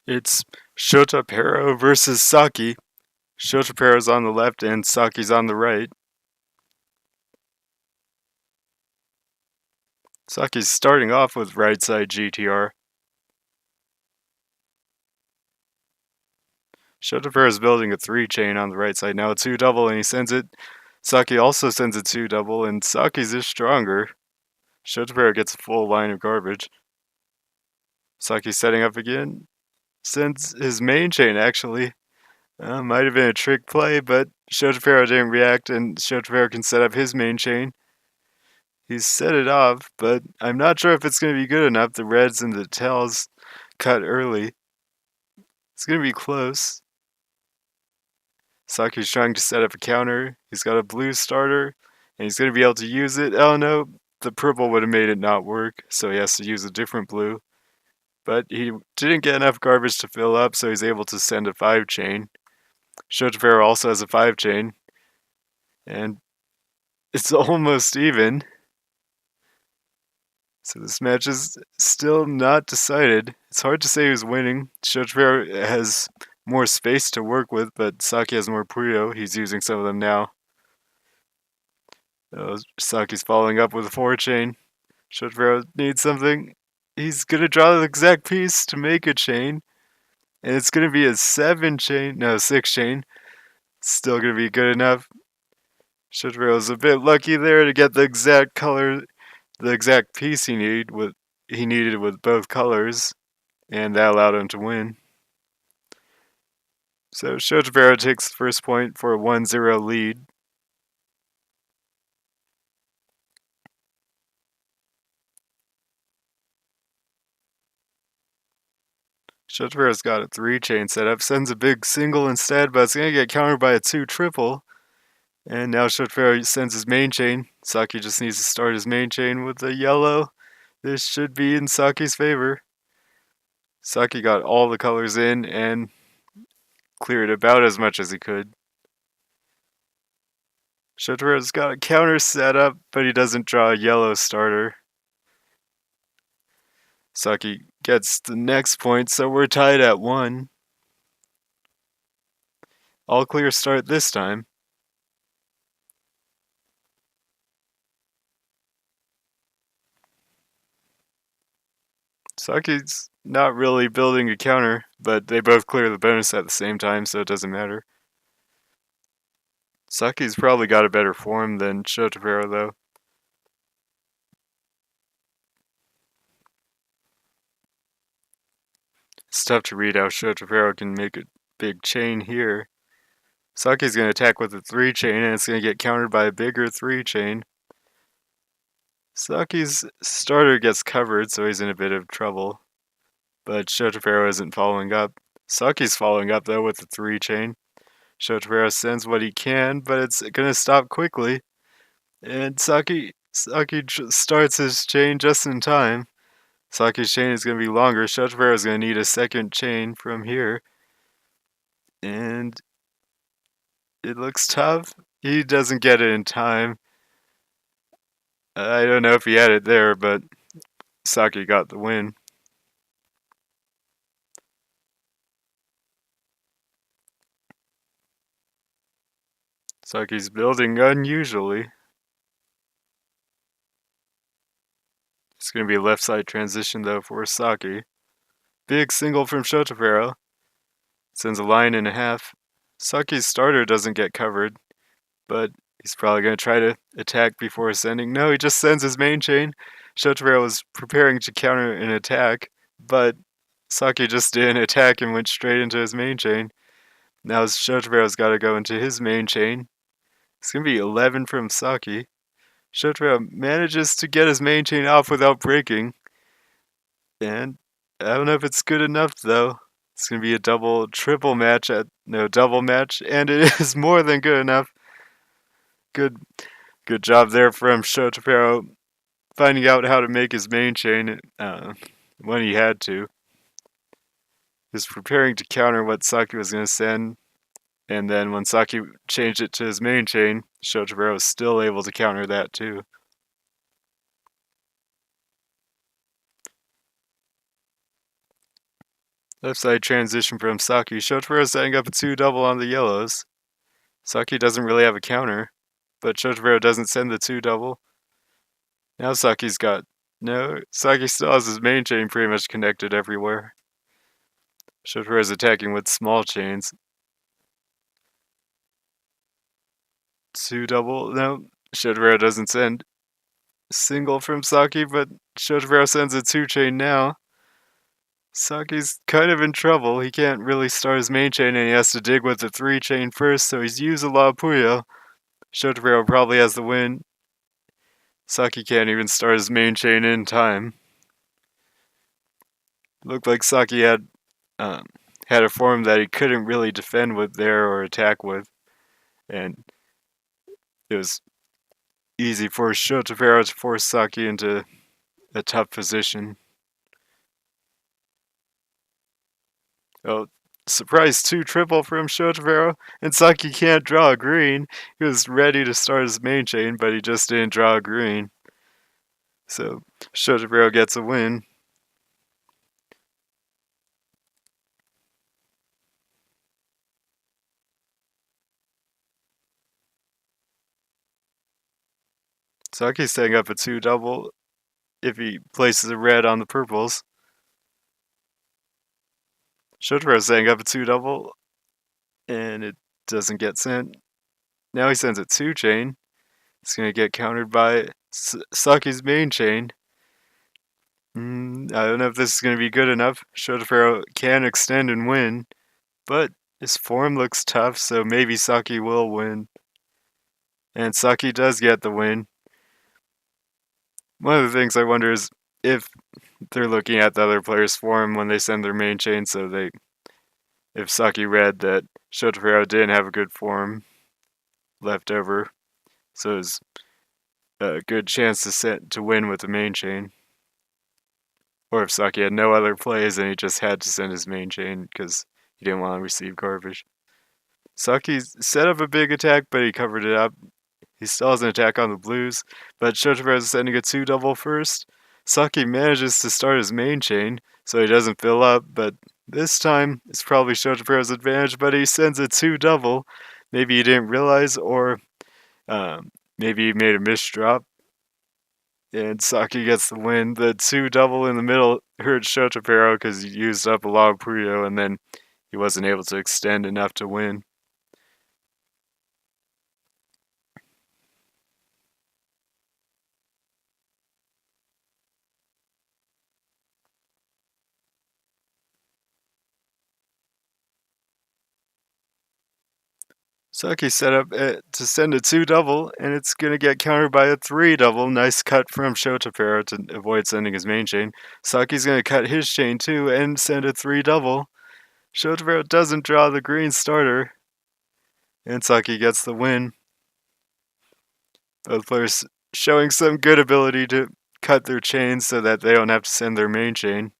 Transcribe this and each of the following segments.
It's shotapero versus saki. Shotapero's on the left and saki's on the right. Saki's starting off with right side GTR. Shotapero is building a 3-chain on the right side now, a 2-double, and he sends it. Saki also sends a 2-double, and Saki's is stronger. Shotapero gets a full line of garbage. Saki's setting up again. Sends his main chain, actually. Might have been a trick play, but Shotapero didn't react, and Shotapero can set up his main chain. He's set it off, but I'm not sure if it's going to be good enough. The reds and the tails cut early. It's going to be close. Saki's trying to set up a counter. He's got a blue starter, and he's going to be able to use it. Oh no, the purple would have made it not work, so he has to use a different blue. But he didn't get enough garbage to fill up, so he's able to send a 5-chain. Shotapero also has a 5-chain, and it's almost even. So this match is still not decided. It's hard to say who's winning. Shotapero has more space to work with, but Saki has more Puyo. He's using some of them now. Saki's following up with a 4-chain. Shotapero needs something. He's gonna draw the exact piece to make a chain, and it's gonna be a 7-chain, no 6-chain. Still gonna be good enough. Shotapero's a bit lucky there to get the exact color, the exact piece he needed with both colors, and that allowed him to win. So Shotapero takes the first point for a 1-0 lead. Shotapero's got a 3-chain setup, sends a big single instead, but it's gonna get countered by a 2-triple. And now Shotapero sends his main chain. Saki just needs to start his main chain with a yellow. This should be in Saki's favor. Saki got all the colors in and cleared about as much as he could. Shotapero's got a counter set up, but he doesn't draw a yellow starter. Saki gets the next point, so we're tied at 1. All clear start this time. Saki's not really building a counter, but they both clear the bonus at the same time, so it doesn't matter. Saki's probably got a better form than Shotapero, though. It's tough to read how Shotapero can make a big chain here. Saki's going to attack with a 3-chain, and it's going to get countered by a bigger 3-chain. Saki's starter gets covered, so he's in a bit of trouble. But Shotapero isn't following up. Saki's following up, though, with the 3-chain. Shotapero sends what he can, but it's going to stop quickly. And Saki starts his chain just in time. Saki's chain is going to be longer. Shotapero is going to need a second chain from here. And it looks tough. He doesn't get it in time. I don't know if he had it there, but Saki got the win. Saki's building unusually. It's going to be a left side transition though for Saki. Big single from Shotapero. Sends a line and a half. Saki's starter doesn't get covered, but he's probably going to try to attack before sending. No, he just sends his main chain. Shotapero was preparing to counter an attack, but Saki just didn't attack and went straight into his main chain. Now Shotapero's got to go into his main chain. It's going to be 11 from Saki. Shotapero manages to get his main chain off without breaking. And I don't know if it's good enough though. It's going to be a double match, and it is more than good enough. Good job there from Shotapero finding out how to make his main chain when he had to. He was preparing to counter what Saki was going to send, and then when Saki changed it to his main chain, Shotapero was still able to counter that too. Left side transition from Saki. Shotapero setting up a 2-double on the yellows. Saki doesn't really have a counter, but Shotapero doesn't send the 2-double. Now Saki's got... No, Saki still has his main chain pretty much connected everywhere. Shotapero is attacking with small chains. 2-double, no. Shotapero doesn't send. Single from Saki, but Shotapero sends a 2-chain now. Saki's kind of in trouble. He can't really start his main chain and he has to dig with the 3-chain first, so he's used a lot of Puyo. Shotapero probably has the win. Saki can't even start his main chain in time. Looked like Saki had a form that he couldn't really defend with there or attack with, and it was easy for Shotapero to force Saki into a tough position. Oh, surprise 2-triple from Shotapero, and Saki can't draw a green. He was ready to start his main chain, but he just didn't draw a green. So Shotapero gets a win. Saki's setting up a 2-double if he places a red on the purples. Shotaro's setting up a 2-double, and it doesn't get sent. Now he sends a 2-chain. It's going to get countered by Saki's main chain. I don't know if this is going to be good enough. Shotapero can extend and win, but his form looks tough, so maybe Saki will win. And Saki does get the win. One of the things I wonder is if they're looking at the other player's form when they send their main chain, so if Saki read that Shotapero didn't have a good form left over, so it's a good chance to win with the main chain. Or if Saki had no other plays and he just had to send his main chain because he didn't want to receive garbage. Saki set up a big attack, but he covered it up. He still has an attack on the blues, but Shotapero is sending a 2-double first. Saki manages to start his main chain, so he doesn't fill up, but this time it's probably Shotapero's advantage, but he sends a 2-double. Maybe he didn't realize, or maybe he made a misdrop. And Saki gets the win. The 2-double in the middle hurt Shotapero because he used up a lot of Puyo, and then he wasn't able to extend enough to win. Saki set up to send a 2-double, and it's going to get countered by a 3-double. Nice cut from Shotapero to avoid sending his main chain. Saki's going to cut his chain too and send a 3-double. Shotapero doesn't draw the green starter, and Saki gets the win. Both players showing some good ability to cut their chains so that they don't have to send their main chain.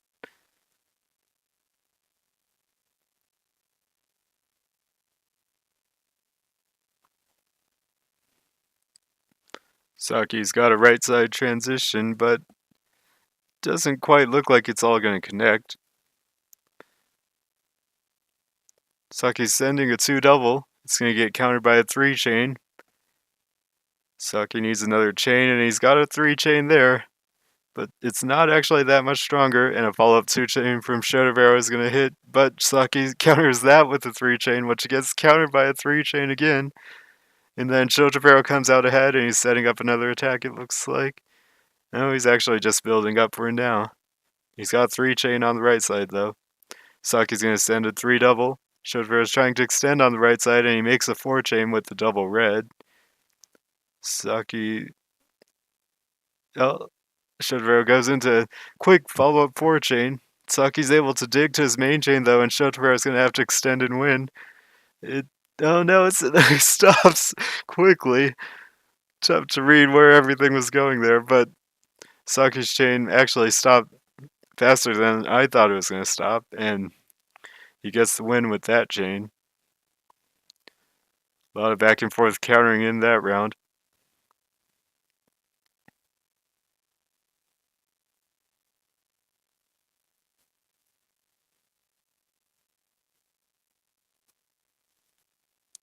Saki's got a right side transition, but doesn't quite look like it's all going to connect. Saki's sending a 2-double. It's going to get countered by a 3-chain. Saki needs another chain, and he's got a 3-chain there. But it's not actually that much stronger, and a follow-up 2-chain from Shotapero is going to hit, but Saki counters that with a 3-chain, which gets countered by a 3-chain again. And then Shotapero comes out ahead, and he's setting up another attack, it looks like. No, he's actually just building up for now. He's got 3-chain on the right side, though. Saki's going to send a 3-double. Shotapero is trying to extend on the right side, and he makes a 4-chain with the double red. Saki... Oh, Shotapero goes into quick follow-up 4-chain. Saki's able to dig to his main chain, though, and Shotapero is going to have to extend and win. Oh no, it stops quickly. Tough to read where everything was going there, but Saki's chain actually stopped faster than I thought it was going to stop, and he gets the win with that chain. A lot of back and forth countering in that round.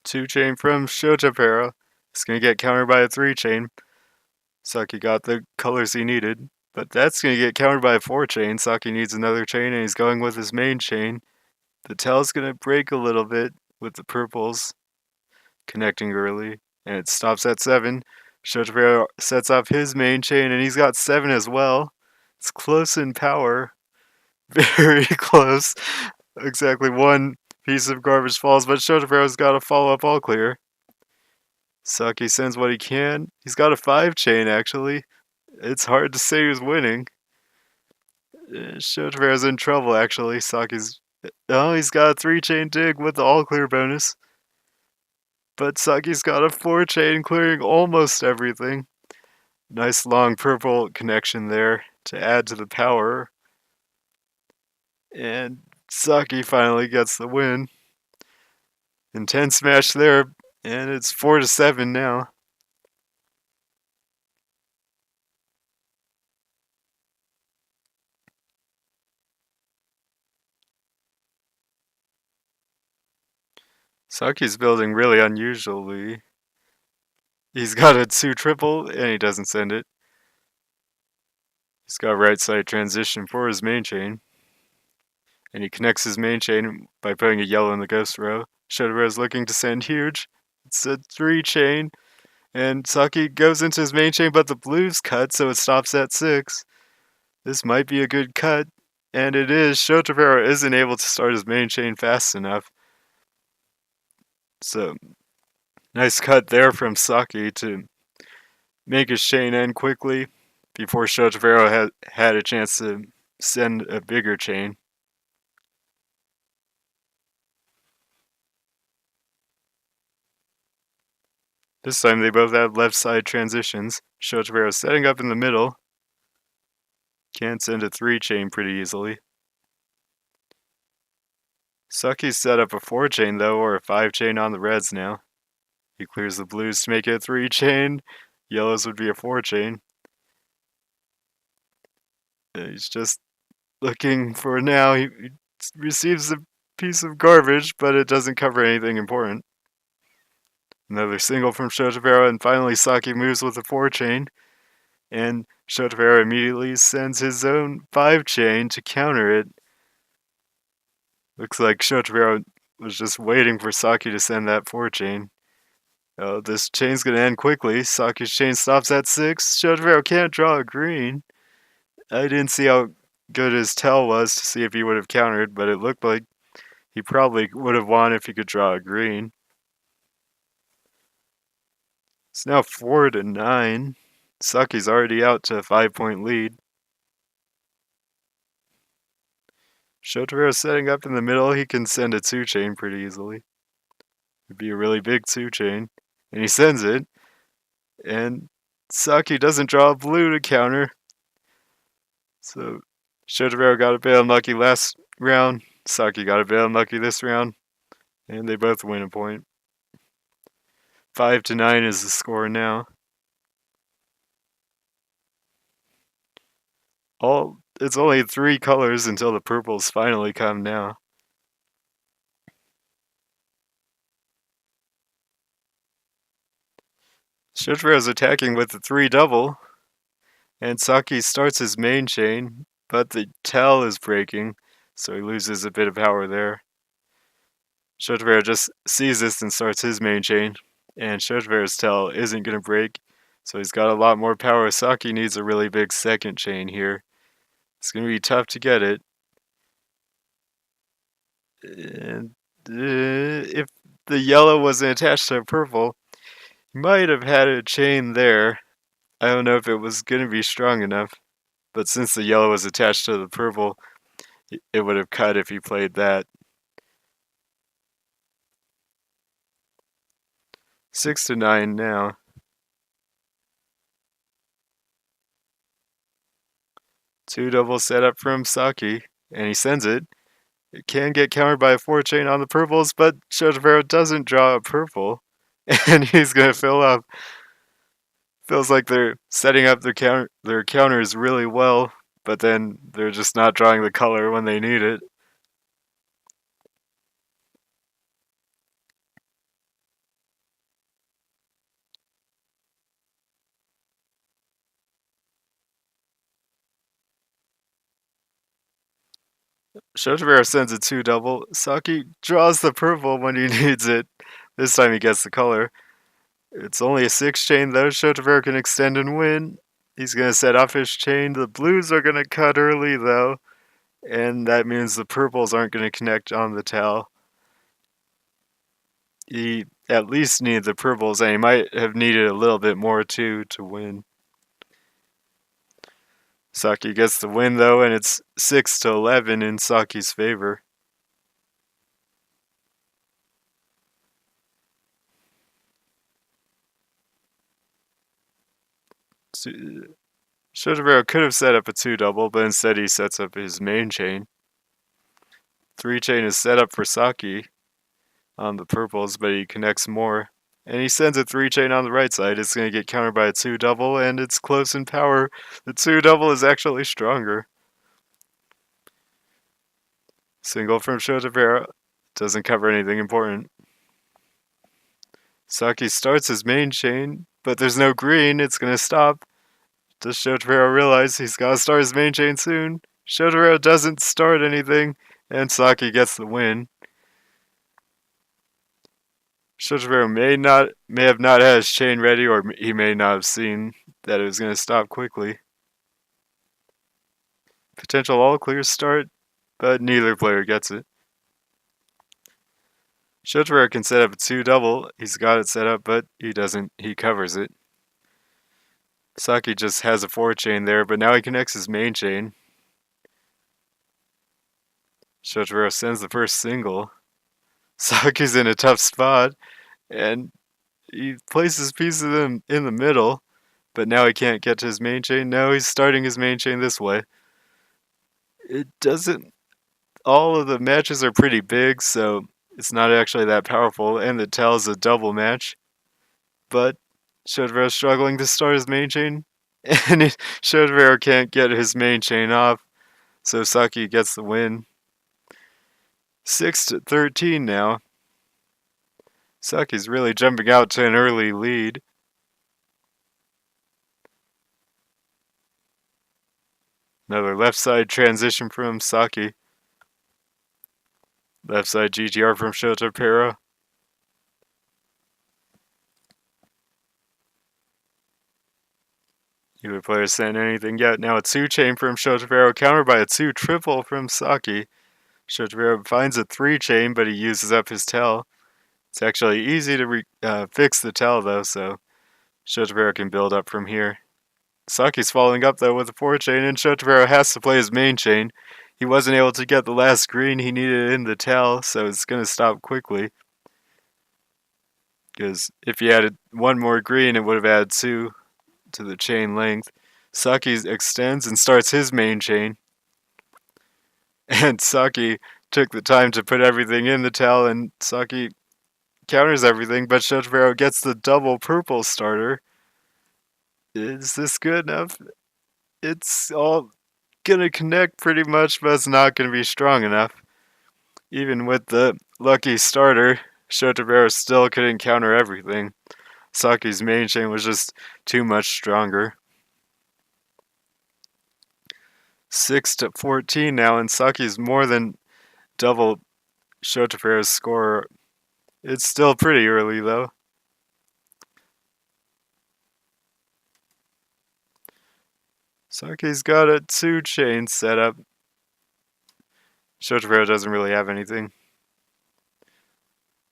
2-chain from shotapero. It's going to get countered by a 3-chain. Saki got the colors he needed. But that's going to get countered by a 4-chain. Saki needs another chain, and he's going with his main chain. The tail's going to break a little bit with the purples connecting early, and it stops at 7. Shotapero sets off his main chain, and he's got 7 as well. It's close in power. Very close. Exactly one piece of garbage falls, but Shotapero's got a follow-up all clear. Saki sends what he can. He's got a 5-chain, actually. It's hard to say who's winning. Shotapero's in trouble, actually. Saki's... Oh, he's got a 3-chain dig with the all-clear bonus. But Saki's got a 4-chain clearing almost everything. Nice long purple connection there to add to the power. And Saki finally gets the win. Intense smash there, and it's 4-7 now. Saki's building really unusually. He's got a 2 triple, and he doesn't send it. He's got right side transition for his main chain. And he connects his main chain by putting a yellow in the ghost row. Shotapero's looking to send huge. It's a 3-chain. And Saki goes into his main chain, but the blue's cut, so it stops at 6. This might be a good cut. And it is. Shotapero isn't able to start his main chain fast enough. So, nice cut there from Saki to make his chain end quickly before Shotapero had a chance to send a bigger chain. This time they both have left side transitions. Shotapero setting up in the middle. Can't send a 3-chain pretty easily. Saki's set up a 4-chain though, or a 5-chain on the reds now. He clears the blues to make it a 3-chain. Yellows would be a 4-chain. He's just looking for now. He receives a piece of garbage, but it doesn't cover anything important. Another single from Shotapero, and finally Saki moves with a 4-chain. And Shotapero immediately sends his own 5-chain to counter it. Looks like Shotapero was just waiting for Saki to send that 4-chain. Oh, this chain's gonna end quickly. Saki's chain stops at 6. Shotapero can't draw a green. I didn't see how good his tell was to see if he would have countered, but it looked like he probably would have won if he could draw a green. It's now 4-9. Saki's already out to a 5-point lead. Shotapero setting up in the middle. He can send a 2-chain pretty easily. It'd be a really big 2-chain. And he sends it. And Saki doesn't draw a blue to counter. So Shotapero got a bit unlucky last round. Saki got a bit unlucky this round. And they both win a point. 5-9 is the score now. It's only 3 colors until the purples finally come now. Shotapero's attacking with the 3 double. And Saki starts his main chain, but the tail is breaking, so he loses a bit of power there. Shotapero just sees this and starts his main chain, and Shotapero's tail isn't going to break, so he's got a lot more power. Saki needs a really big second chain here. It's going to be tough to get it. And if the yellow wasn't attached to purple, he might have had a chain there. I don't know if it was going to be strong enough, but since the yellow was attached to the purple, it would have cut if he played that. 6-9 now. 2 double setup from Saki, and he sends it. It can get countered by a 4-chain on the purples, but Shotapero doesn't draw a purple, and he's gonna fill up. Feels like they're setting up their counters really well, but then they're just not drawing the color when they need it. Shotapero sends a 2 double. Saki draws the purple when he needs it. This time he gets the color. It's only a 6 chain though. Shotapero can extend and win. He's going to set off his chain. The blues are going to cut early though. And that means the purples aren't going to connect on the towel. He at least needed the purples, and he might have needed a little bit more too to win. Saki gets the win though, and it's 6-11 in Saki's favor. Shotapero could have set up a 2 double, but instead he sets up his main chain. 3 chain is set up for Saki on the purples, but he connects more. And he sends a 3 chain on the right side. It's going to get countered by a 2 double, and it's close in power. The 2 double is actually stronger. Single from Shotapero doesn't cover anything important. Saki starts his main chain, but there's no green. It's going to stop. Does Shotapero realize he's got to start his main chain soon? Shotapero doesn't start anything, and Saki gets the win. Shotapero may have not had his chain ready, or he may not have seen that it was going to stop quickly. Potential all clear start, but neither player gets it. Shotapero can set up a 2 double. He's got it set up, but he doesn't. He covers it. Saki just has a 4 chain there, but now he connects his main chain. Shotapero sends the first single. Saki's in a tough spot, and he places pieces in the middle, but now he can't get to his main chain. No, he's starting his main chain this way. It doesn't. All of the matches are pretty big, so it's not actually that powerful, and the tell is a double match. But Shotapero struggling to start his main chain, and Shotapero can't get his main chain off, so Saki gets the win. 6-13 now. Saki's really jumping out to an early lead. Another left side transition from Saki. Left side GTR from Shotapero. Neither player sent anything yet. Now a 2 chain from Shotapero, countered by a 2 triple from Saki. Shotapero finds a 3 chain, but he uses up his tell. It's actually easy to fix the tell though, so Shotapero can build up from here. Saki's following up though with a 4 chain, and Shotapero has to play his main chain. He wasn't able to get the last green he needed in the tell, so it's going to stop quickly. Because if he added 1 more green, it would have added 2 to the chain length. Saki extends and starts his main chain. And Saki took the time to put everything in the tell, and Saki counters everything, but Shotapero gets the double purple starter. Is this good enough? It's all gonna connect pretty much, but it's not gonna be strong enough. Even with the lucky starter, Shotapero still couldn't counter everything. Saki's main chain was just too much stronger. 6-14 now, and Saki's more than double Shotapero's score. It's still pretty early though. Saki's got a 2 chain set up. Shotapero doesn't really have anything.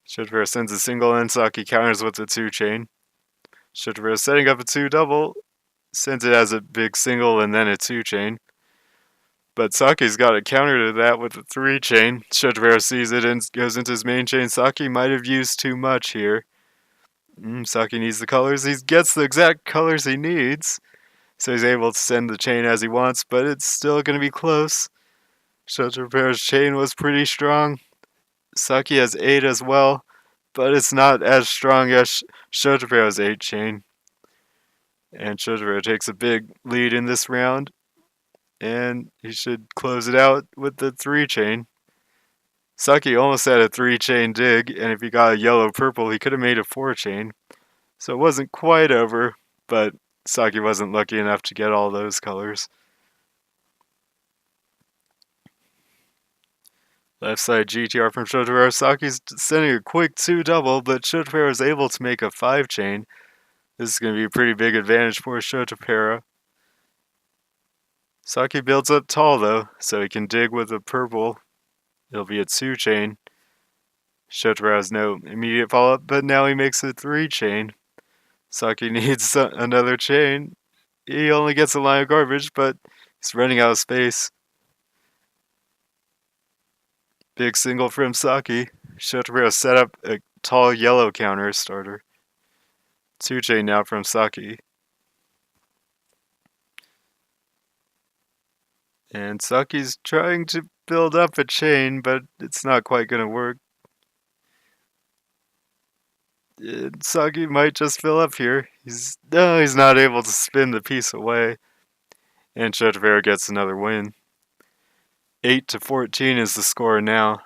Shotapero sends a single and Saki counters with a 2 chain. Shotapero setting up a 2 double, sends it as a big single and then a 2 chain. But Saki's got a counter to that with a 3 chain. Shotapero sees it and goes into his main chain. Saki might have used too much here. Saki needs the colors. He gets the exact colors he needs. So he's able to send the chain as he wants, but it's still going to be close. Shotapero's chain was pretty strong. Saki has 8 as well, but it's not as strong as Shotapero's 8 chain. And Shotapero takes a big lead in this round, and he should close it out with the 3 chain. Saki almost had a 3 chain dig, and if he got a yellow purple, he could have made a 4 chain. So it wasn't quite over, but Saki wasn't lucky enough to get all those colors. Left side GTR from shotapero. Saki's sending a quick 2-double, but shotapero is able to make a 5-chain. This is going to be a pretty big advantage for shotapero. Saki builds up tall though, so he can dig with the purple. It'll be a 2-chain. Shotapero has no immediate follow-up, but now he makes a 3-chain. Saki needs another chain. He only gets a line of garbage, but he's running out of space. Big single from Saki. Shotapero set up a tall yellow counter starter. 2-chain now from Saki. And Saki's trying to build up a chain, but it's not quite going to work. Saki might just fill up here. He's not able to spin the piece away. And shotapero gets another win. 8-14 is the score now.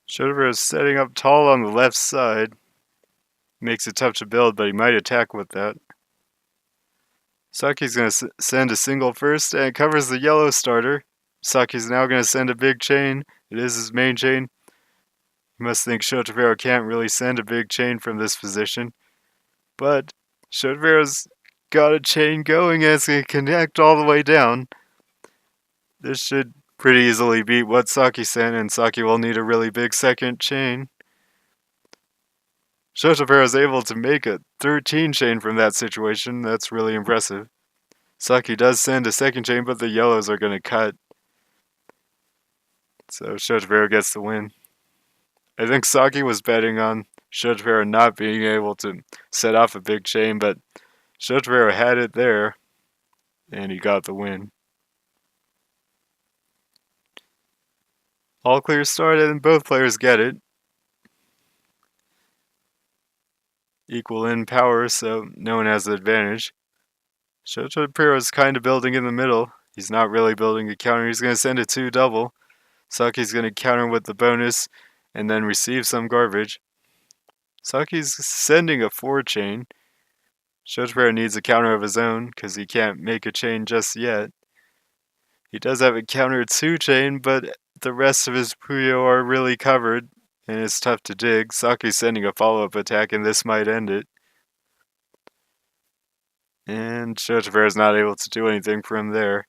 Shotapero is setting up tall on the left side. Makes it tough to build, but he might attack with that. Saki's going to send a single first, and it covers the yellow starter. Saki's now going to send a big chain. It is his main chain. You must think shotapero can't really send a big chain from this position. But shotapero's got a chain going and it's going to connect all the way down. This should pretty easily beat what Saki sent, and Saki will need a really big second chain. Shotapero is able to make a 13 chain from that situation. That's really impressive. Saki does send a second chain, but the yellows are going to cut. So shotapero gets the win. I think Saki was betting on shotapero not being able to set off a big chain, but shotapero had it there, and he got the win. All clear started, and both players get it. Equal in power, so no one has the advantage. Shotapero is kind of building in the middle. He's not really building a counter. He's going to send a 2-double. Saki's going to counter with the bonus and then receive some garbage. Saki's sending a 4-chain. Shotapero needs a counter of his own because he can't make a chain just yet. He does have a counter 2-chain, but the rest of his Puyo are really covered, and it's tough to dig. Saki's sending a follow-up attack, and this might end it. And shotapero is not able to do anything from there.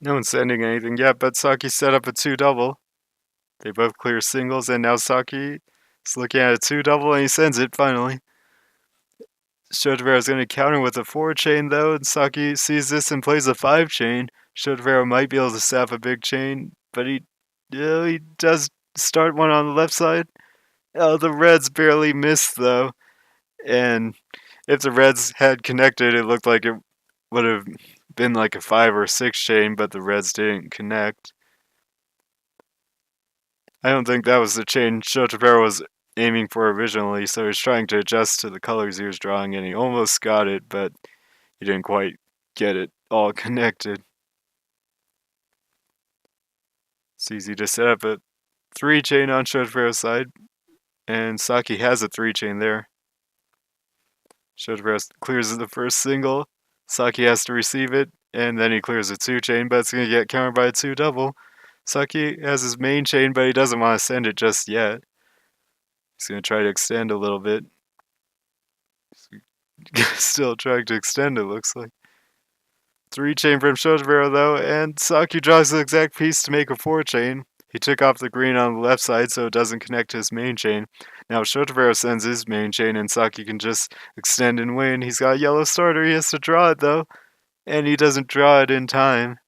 No one's sending anything yet, but Saki set up a 2-double. They both clear singles, and now Saki is looking at a 2-double, and he sends it finally. Shotapero is going to counter with a 4-chain, though, and Saki sees this and plays a 5-chain. Shotapero might be able to staff a big chain, but he does start one on the left side. Oh, the reds barely missed, though. And if the reds had connected, it looked like it would have been like a 5 or 6 chain, but the reds didn't connect. I don't think that was the chain shotapero was aiming for originally, so he's trying to adjust to the colors he was drawing, and he almost got it, but he didn't quite get it all connected. It's easy to set up a 3-chain on shotapero's side, and Saki has a 3-chain there. Shotapero clears the first single. Saki has to receive it, and then he clears a 2-chain, but it's going to get countered by a 2-double. Saki has his main chain, but he doesn't want to send it just yet. He's going to try to extend a little bit. Still trying to extend, it looks like. 3-chain from shotapero, though, and Saki draws the exact piece to make a 4-chain. He took off the green on the left side so it doesn't connect to his main chain. Now shotapero sends his main chain and Saki can just extend and win. He's got a yellow starter, he has to draw it though. And he doesn't draw it in time.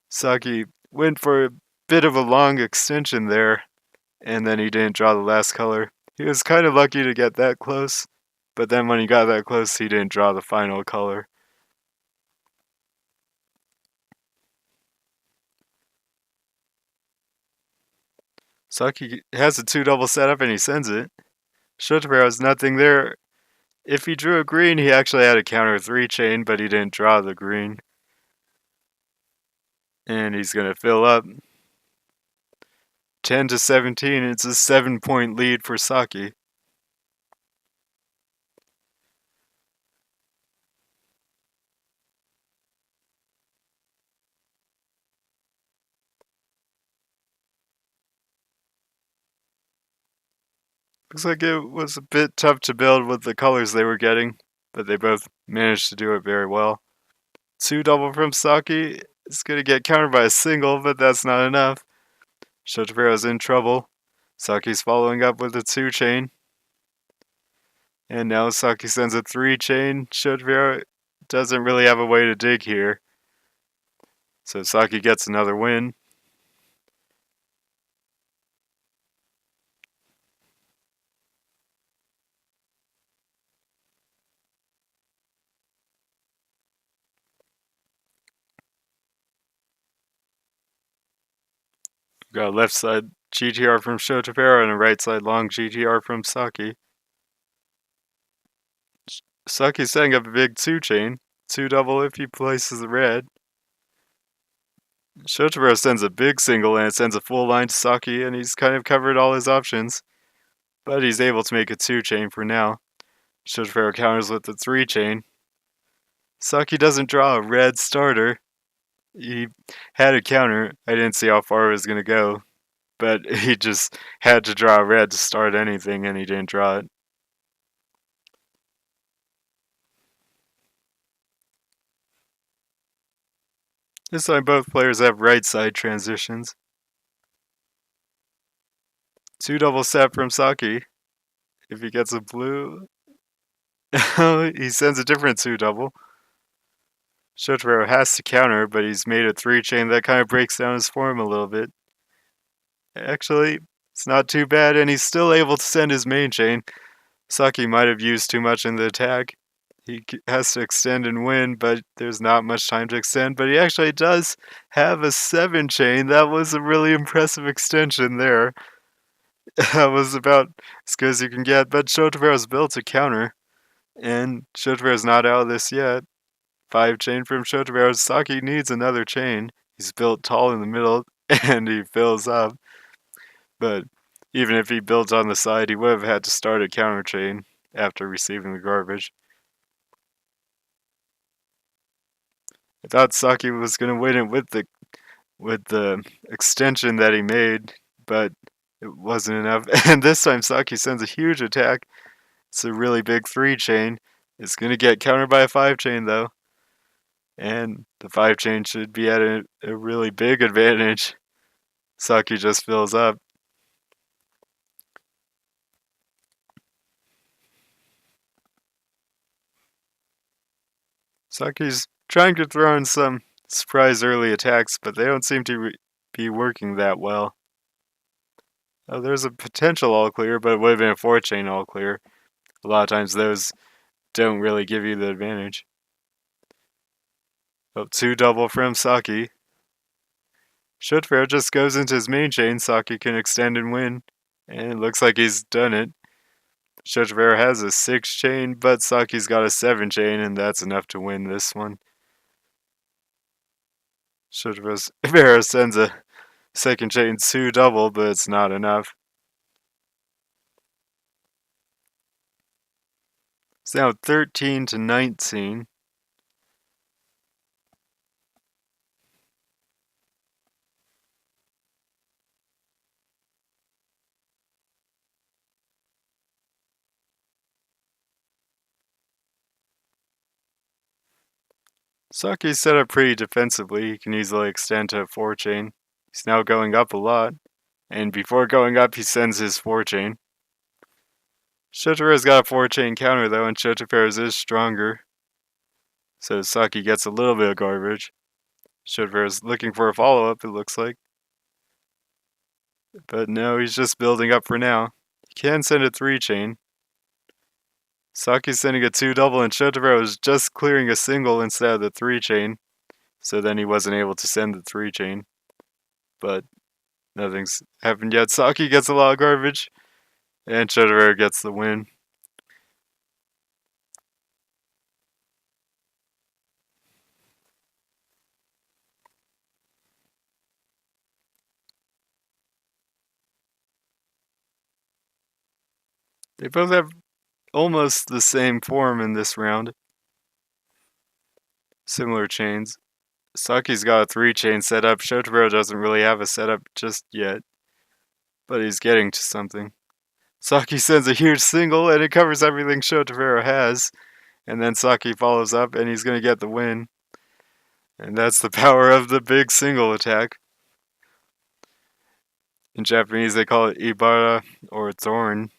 Saki went for a bit of a long extension there. And then he didn't draw the last color. He was kind of lucky to get that close. but then when he got that close, he didn't draw the final color. Saki has a 2 double setup and he sends it. Shotapero has nothing there. If he drew a green, he actually had a counter 3 chain, but he didn't draw the green. And he's going to fill up. 10 to 17, it's a 7-point lead for Saki. Looks like it was a bit tough to build with the colors they were getting, but they both managed to do it very well. 2 double from Saki. It's going to get countered by a single, but that's not enough. Shotapero's in trouble. Saki's following up with a 2 chain. And now Saki sends a 3 chain. Shotapero doesn't really have a way to dig here. So Saki gets another win. Got a left side GTR from Shotapero and a right side long GTR from Saki. Saki's setting up a big 2 chain. 2 double if he places the red. Shotapero sends a big single and it sends a full line to Saki, and he's kind of covered all his options. But he's able to make a 2 chain for now. Shotapero counters with the 3 chain. Saki doesn't draw a red starter. He had a counter. I didn't see how far it was going to go, but he just had to draw a red to start anything, and he didn't draw it. This time both players have right side transitions. 2 double set from Saki. If he gets a blue, he sends a different 2 double. Shotapero has to counter, but he's made a 3 chain that kind of breaks down his form a little bit. Actually, it's not too bad, and he's still able to send his main chain. Saki might have used too much in the attack. He has to extend and win, but there's not much time to extend. But he actually does have a 7 chain. That was a really impressive extension there. That was about as good as you can get. But Shotapero's built a counter, and Shotapero's not out of this yet. 5 chain from Shotapero. Saki needs another chain. He's built tall in the middle, and he fills up. But even if he built on the side, he would have had to start a counter chain after receiving the garbage. I thought Saki was going to win it with the extension that he made, but it wasn't enough. And this time Saki sends a huge attack. It's a really big 3 chain. It's going to get countered by a 5 chain though. And the 5 chain should be at a really big advantage. Saki just fills up. Saki's trying to throw in some surprise early attacks, but they don't seem to be working that well. Oh, there's a potential all clear, but it would have been a 4 chain all clear. A lot of times those don't really give you the advantage. Oh, 2 double from Saki. Shotapero just goes into his main chain. Saki can extend and win, and it looks like he's done it. Shotapero has a 6 chain, but Saki's got a 7 chain, and that's enough to win this one. Shotapero sends a second chain 2 double, but it's not enough. It's now 13 to 19. Saki's set up pretty defensively. He can easily extend to a 4 chain. He's now going up a lot. And before going up, he sends his 4 chain. Shotapero's got a 4 chain counter though, and Shotapero's is stronger. So Saki gets a little bit of garbage. Shotapero's looking for a follow up, it looks like. But no, he's just building up for now. He can send a 3 chain. Saki's sending a 2-double, and Shotapero is just clearing a single instead of the 3-chain. So then he wasn't able to send the 3-chain. But nothing's happened yet. Saki gets a lot of garbage, and Shotapero gets the win. They both have almost the same form in this round. Similar chains. Saki's got a 3-chain setup. Shotapero doesn't really have a setup just yet, but he's getting to something. Saki sends a huge single, and it covers everything Shotapero has. And then Saki follows up, and he's going to get the win. And that's the power of the big single attack. In Japanese, they call it Ibara or thorn.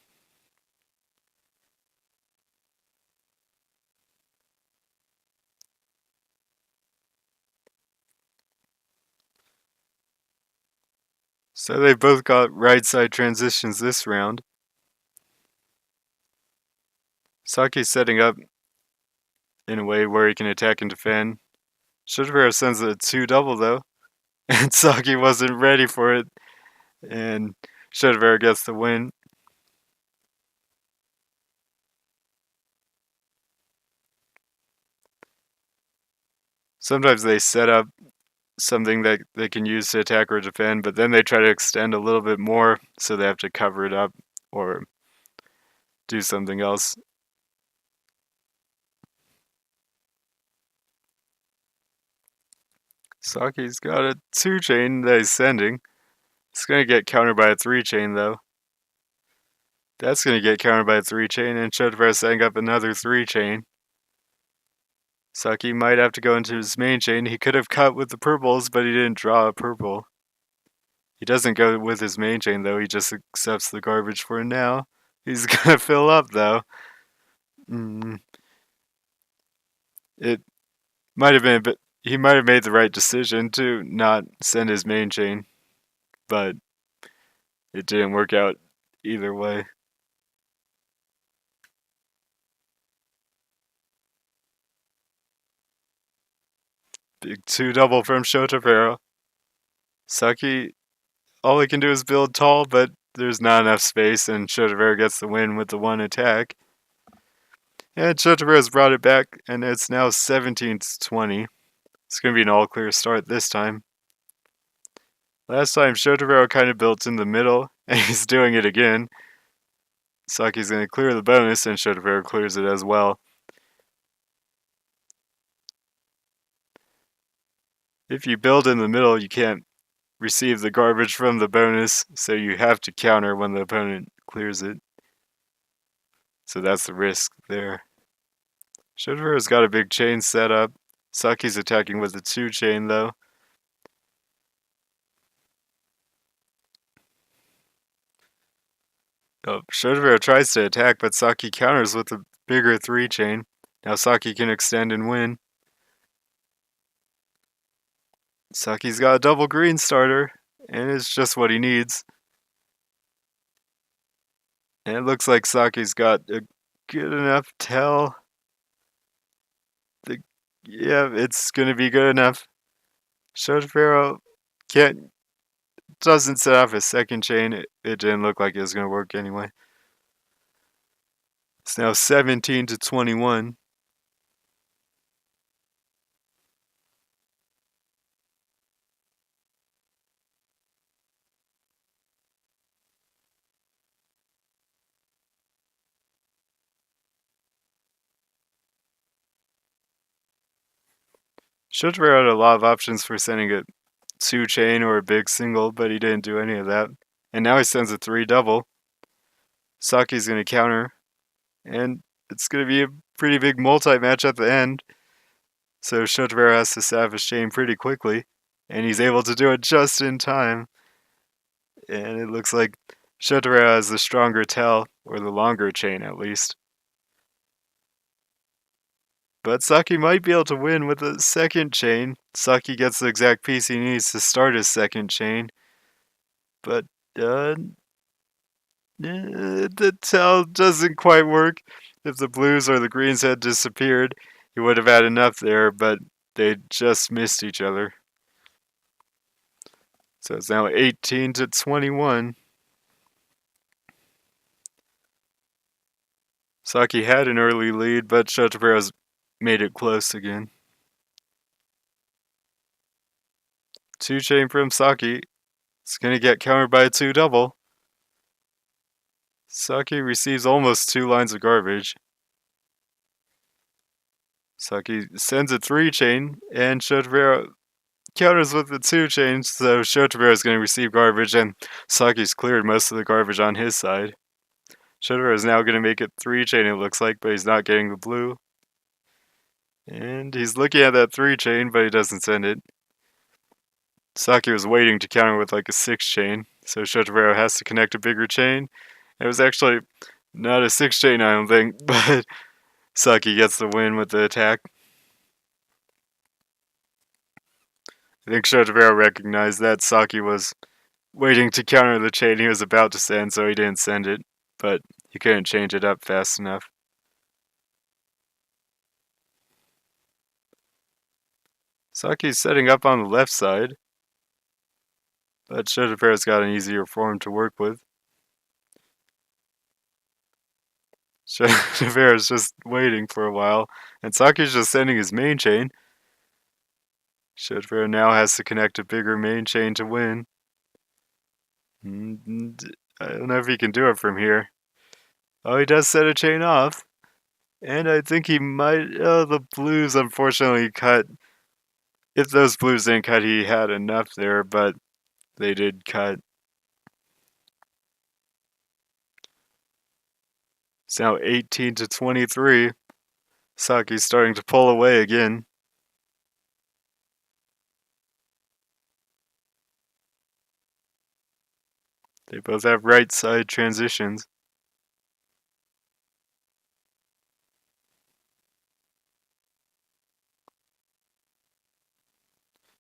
So they both got right side transitions this round. Saki's setting up in a way where he can attack and defend. Shotapero sends a 2-double though, and Saki wasn't ready for it, and Shotapero gets the win. Sometimes they set up something that they can use to attack or defend, but then they try to extend a little bit more, so they have to cover it up or do something else. Saki's got a 2-chain that he's sending. It's going to get countered by a 3-chain though. That's going to get countered by a 3-chain, and Shotapero's setting up another 3-chain. Saki might have to go into his main chain. He could have cut with the purples, but he didn't draw a purple. He doesn't go with his main chain though, he just accepts the garbage for now. He's going to fill up though. It might have been a bit. He might have made the right decision to not send his main chain, but it didn't work out either way. Big 2-double from Shotapero. Saki, all he can do is build tall, but there's not enough space, and Shotapero gets the win with the 1 attack. And Shotapero's brought it back, and it's now 17-20. It's going to be an all-clear start this time. Last time, Shotapero kind of built in the middle, and he's doing it again. Saki's going to clear the bonus, and Shotapero clears it as well. If you build in the middle, you can't receive the garbage from the bonus, so you have to counter when the opponent clears it. So that's the risk there. Shotapero's got a big chain set up. Saki's attacking with a 2-chain though. Oh, Shotapero tries to attack, but Saki counters with a bigger 3-chain. Now Saki can extend and win. Saki's got a double green starter, and it's just what he needs. And it looks like Saki's got a good enough tell. Yeah, it's gonna be good enough. Shotapero doesn't set off his 2nd chain. It didn't look like it was gonna work anyway. It's now 17-21. Shotapero had a lot of options for sending a 2-chain or a big single, but he didn't do any of that. And now he sends a 3-double. Saki's going to counter, and it's going to be a pretty big multi-match at the end. So Shotapero has to set his chain pretty quickly, and he's able to do it just in time. And it looks like Shotapero has the stronger tell, or the longer chain at least. But Saki might be able to win with a 2nd chain. Saki gets the exact piece he needs to start his 2nd chain. But the tell doesn't quite work. If the blues or the greens had disappeared, he would have had enough there, but they just missed each other. So it's now 18 to 21. Saki had an early lead, but Shotapero's made it close again. Two chain from Saki. It's going to get countered by a two double. Saki receives almost two lines of garbage. Saki sends a three chain, and Shotapero counters with the two chain, so Shotapero is going to receive garbage, and Saki's cleared most of the garbage on his side. Shotapero is now going to make it three chain, it looks like, but he's not getting the blue. And he's looking at that three chain, but he doesn't send it. Saki was waiting to counter with like a six chain, so Shotapero has to connect a bigger chain. It was actually not a six chain, I don't think, but Saki gets the win with the attack. I think Shotapero recognized that Saki was waiting to counter the chain he was about to send, so he didn't send it, but he couldn't change it up fast enough. Saki's setting up on the left side, but Shotapero's got an easier form to work with. Shotapero's just waiting for a while, and Saki's just sending his main chain. Shotapero now has to connect a bigger main chain to win. I don't know if he can do it from here. Oh, he does set a chain off. And I think he might... Oh, the blues unfortunately cut. If those blues didn't cut, he had enough there, but they did cut. It's now 18 to 23. Saki's starting to pull away again. They both have right side transitions.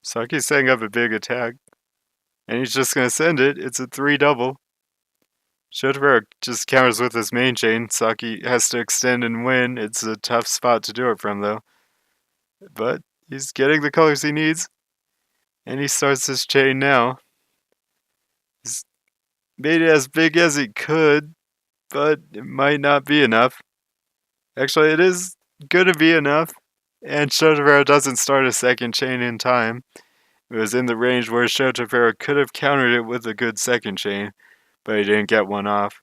Saki's setting up a big attack. And he's just going to send it. It's a three double. Shotapero just counters with his main chain. Saki has to extend and win. It's a tough spot to do it from, though. But he's getting the colors he needs. And he starts his chain now. He's made it as big as he could, but it might not be enough. Actually, it is going to be enough. And Shotapero doesn't start a second chain in time. It was in the range where Shotapero could have countered it with a good second chain, but he didn't get one off.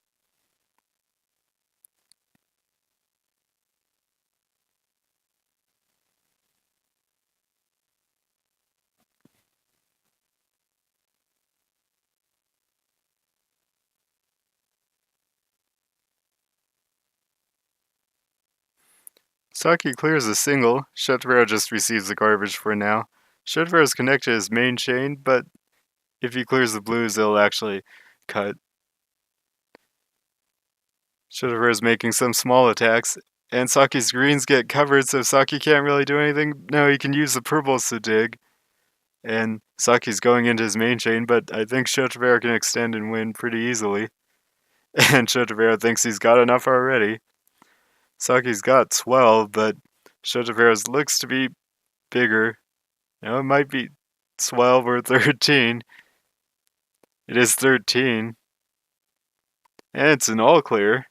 Saki clears a single. Shotapero just receives the garbage for now. Shotapero's connected his main chain, but if he clears the blues, it'll actually cut. Shotapero's making some small attacks, and Saki's greens get covered, so Saki can't really do anything. No, he can use the purples to dig. And Saki's going into his main chain, but I think Shotapero can extend and win pretty easily. And Shotapero thinks he's got enough already. Saki's got 12, but Shotapero's looks to be bigger. Now it might be 12 or 13. It is 13. And it's an all clear.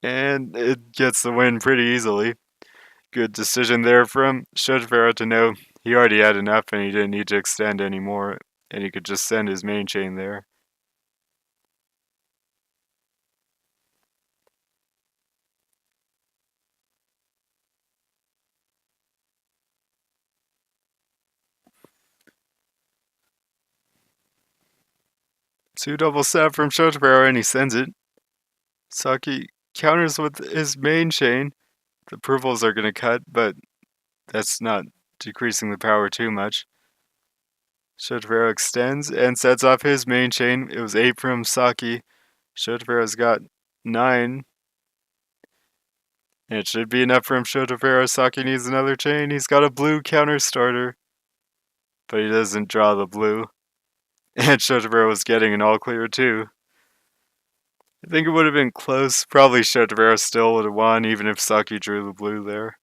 And it gets the win pretty easily. Good decision there from Shotapero to know he already had enough and he didn't need to extend anymore. And he could just send his main chain there. Two double set from Shotapero and he sends it. Saki counters with his main chain. The purples are going to cut, but that's not decreasing the power too much. Shotapero extends and sets off his main chain. It was 8 from Saki. Shotapero's got 9. And it should be enough from Shotapero. Saki needs another chain. He's got a blue counter starter. But he doesn't draw the blue. And Shotapero was getting an all clear too. I think it would have been close. Probably shotapero still would have won, even if Saki drew the blue there.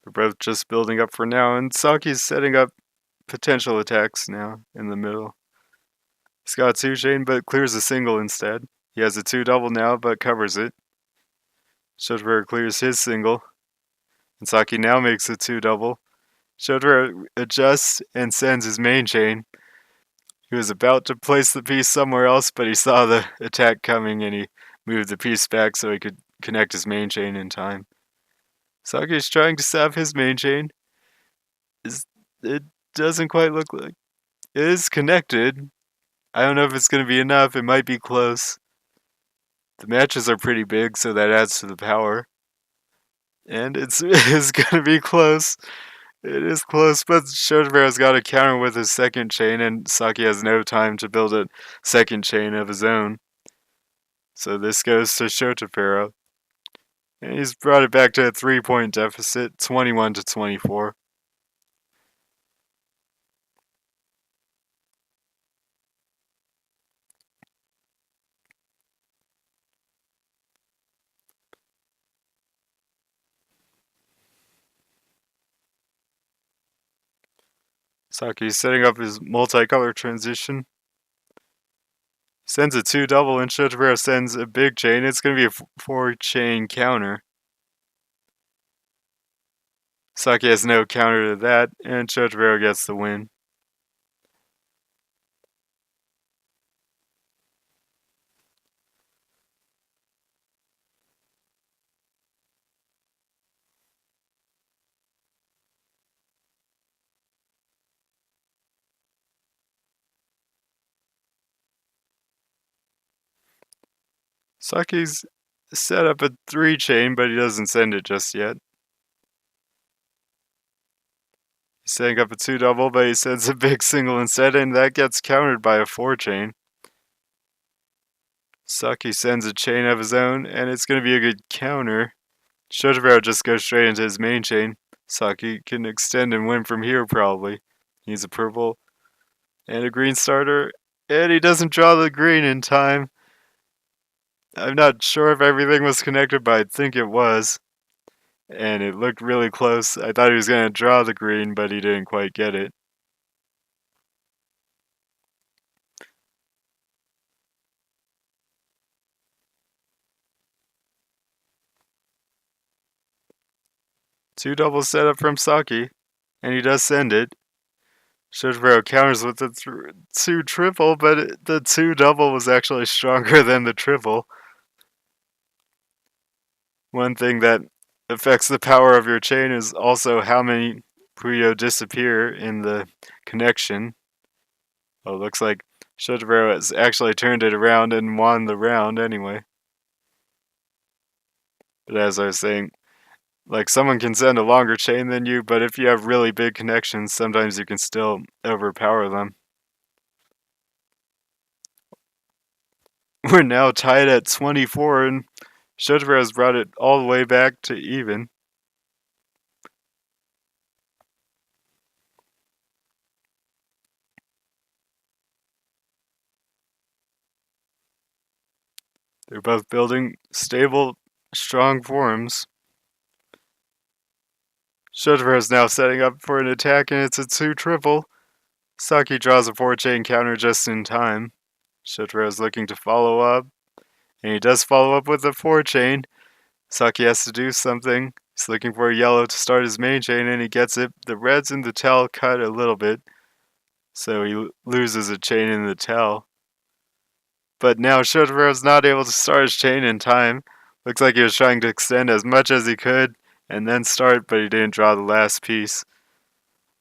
They're both just building up for now, and Saki's setting up potential attacks now in the middle. He's got a 2-chain, but clears a single instead. He has a 2-double now, but covers it. Shotapero clears his single, and Saki now makes a 2-double. Shotapero adjusts and sends his main chain. He was about to place the piece somewhere else, but he saw the attack coming and he moved the piece back so he could connect his main chain in time. Saki's trying to stab his main chain. It doesn't quite look like it is connected. I don't know if it's going to be enough. It might be close. The matches are pretty big, so that adds to the power. And it's going to be close. It is close, but Shotapero's got a counter with his second chain, and Saki has no time to build a second chain of his own. So this goes to Shotapero. And he's brought it back to a 3-point deficit, 21 to 24. Saki's setting up his multicolor transition. Sends a 2-double and Shotapero sends a big chain. It's going to be a 4-chain counter. Saki has no counter to that, and Shotapero gets the win. Saki's set up a 3-chain, but he doesn't send it just yet. He's setting up a 2-double, but he sends a big single instead, and that gets countered by a 4-chain. Saki sends a chain of his own, and it's going to be a good counter. Shotapero just goes straight into his main chain. Saki can extend and win from here, probably. He's a purple and a green starter, and he doesn't draw the green in time. I'm not sure if everything was connected, but I think it was. And it looked really close. I thought he was going to draw the green, but he didn't quite get it. Two doubles set up from Saki, and he does send it. Shotapero counters with the 2-triple, but the 2-double was actually stronger than the triple. One thing that affects the power of your chain is also how many Puyo disappear in the connection. Oh, looks like Shotapero has actually turned it around and won the round anyway. But as I was saying, like someone can send a longer chain than you, but if you have really big connections, sometimes you can still overpower them. We're now tied at 24, and Shotapero has brought it all the way back to even. They're both building stable, strong forms. Shotapero is now setting up for an attack, and it's a 2-triple. Saki draws a 4-chain counter just in time. Shotapero is looking to follow up, and he does follow up with a 4-chain. Saki has to do something. He's looking for a yellow to start his main chain, and he gets it. The reds in the tail cut a little bit, so he loses a chain in the tail. But now Shotapero's not able to start his chain in time. Looks like he was trying to extend as much as he could and then start, but he didn't draw the last piece.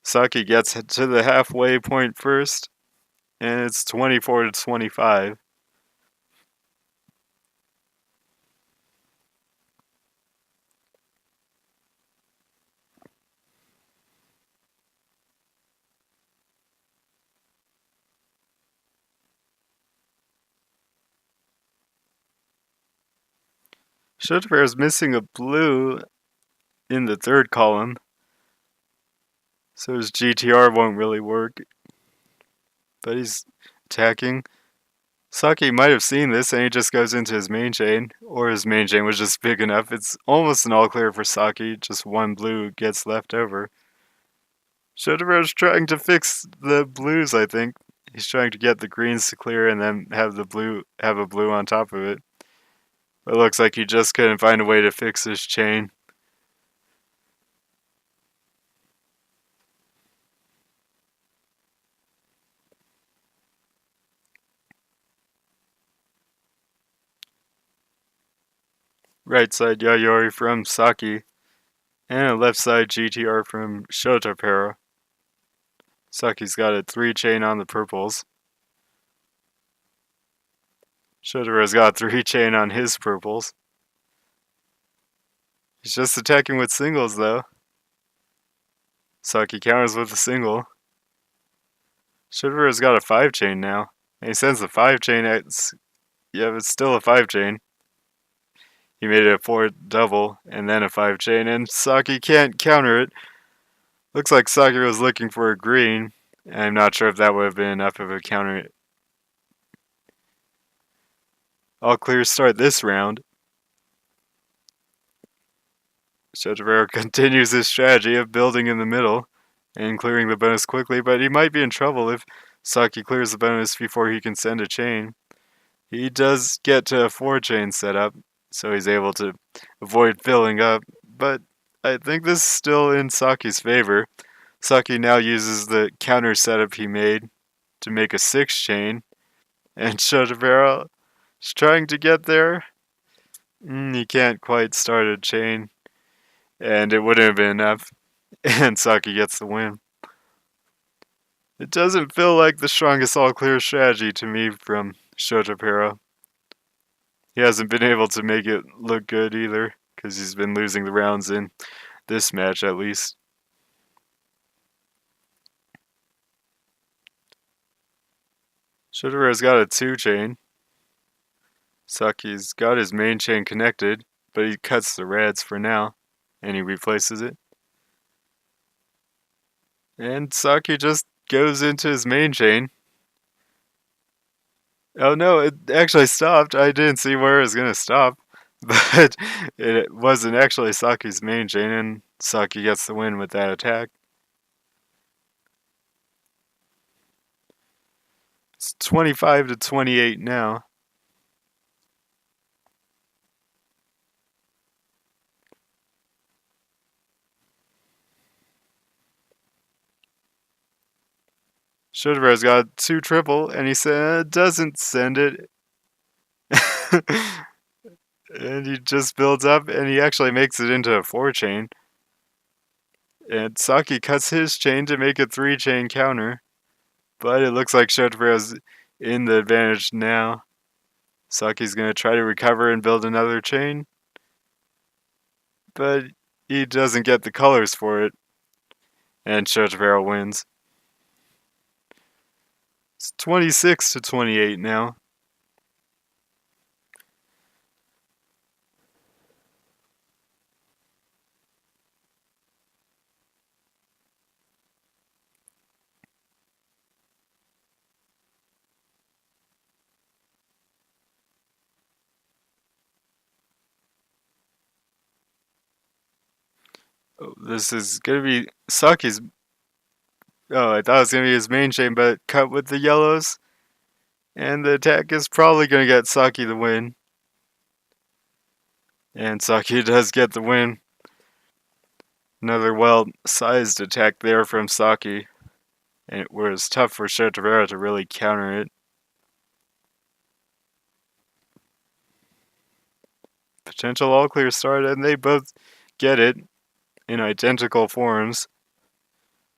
Saki gets to the halfway point first, and it's 24 to 25. Shotapero is missing a blue in the third column, so his GTR won't really work. But he's attacking. Saki might have seen this and he just goes into his main chain, or his main chain was just big enough. It's almost an all clear for Saki, just one blue gets left over. Shotaro's trying to fix the blues, I think. He's trying to get the greens to clear and then have a blue on top of it. It looks like he just couldn't find a way to fix his chain. Right side Yayori from Saki, and a left side GTR from Shotapero. Saki's got a 3 chain on the purples. Shotaro's got a 3 chain on his purples. He's just attacking with singles though. Saki counters with a single. Shotaro's got a 5 chain now. And he sends the 5 chain at. Yeah, it's still a 5 chain. He made it a 4 double and then a 5 chain, and Saki can't counter it. Looks like Saki was looking for a green. I'm not sure if that would have been enough of a counter. All clear start this round. Shotapero continues his strategy of building in the middle and clearing the bonus quickly, but he might be in trouble if Saki clears the bonus before he can send a chain. He does get to a 4 chain setup, so he's able to avoid filling up, but I think this is still in Saki's favor. Saki now uses the counter setup he made to make a 6 chain, and Shotapero is trying to get there. He can't quite start a chain, and it wouldn't have been enough, and Saki gets the win. It doesn't feel like the strongest all-clear strategy to me from Shotapero. He hasn't been able to make it look good either, because he's been losing the rounds in this match at least. Shotapero's got a 2 chain. Saki's got his main chain connected, but he cuts the reds for now, and he replaces it. And Saki just goes into his main chain. Oh no, it actually stopped. I didn't see where it was going to stop. But it wasn't actually Saki's main chain, and Saki gets the win with that attack. It's 25 to 28 now. Shotapero's got 2 triple, and he doesn't send it. And he just builds up, and he actually makes it into a 4 chain. And Saki cuts his chain to make a 3 chain counter. But it looks like Shotapero's in the advantage now. Saki's going to try to recover and build another chain. But he doesn't get the colors for it. And Shotapero wins. It's 26 to 28 now. Oh, this is going to be Saki's. Oh, I thought it was going to be his main chain, but cut with the yellows. And the attack is probably going to get Saki the win. And Saki does get the win. Another well-sized attack there from Saki. And it was tough for Shotapero to really counter it. Potential all-clear start, and they both get it in identical forms.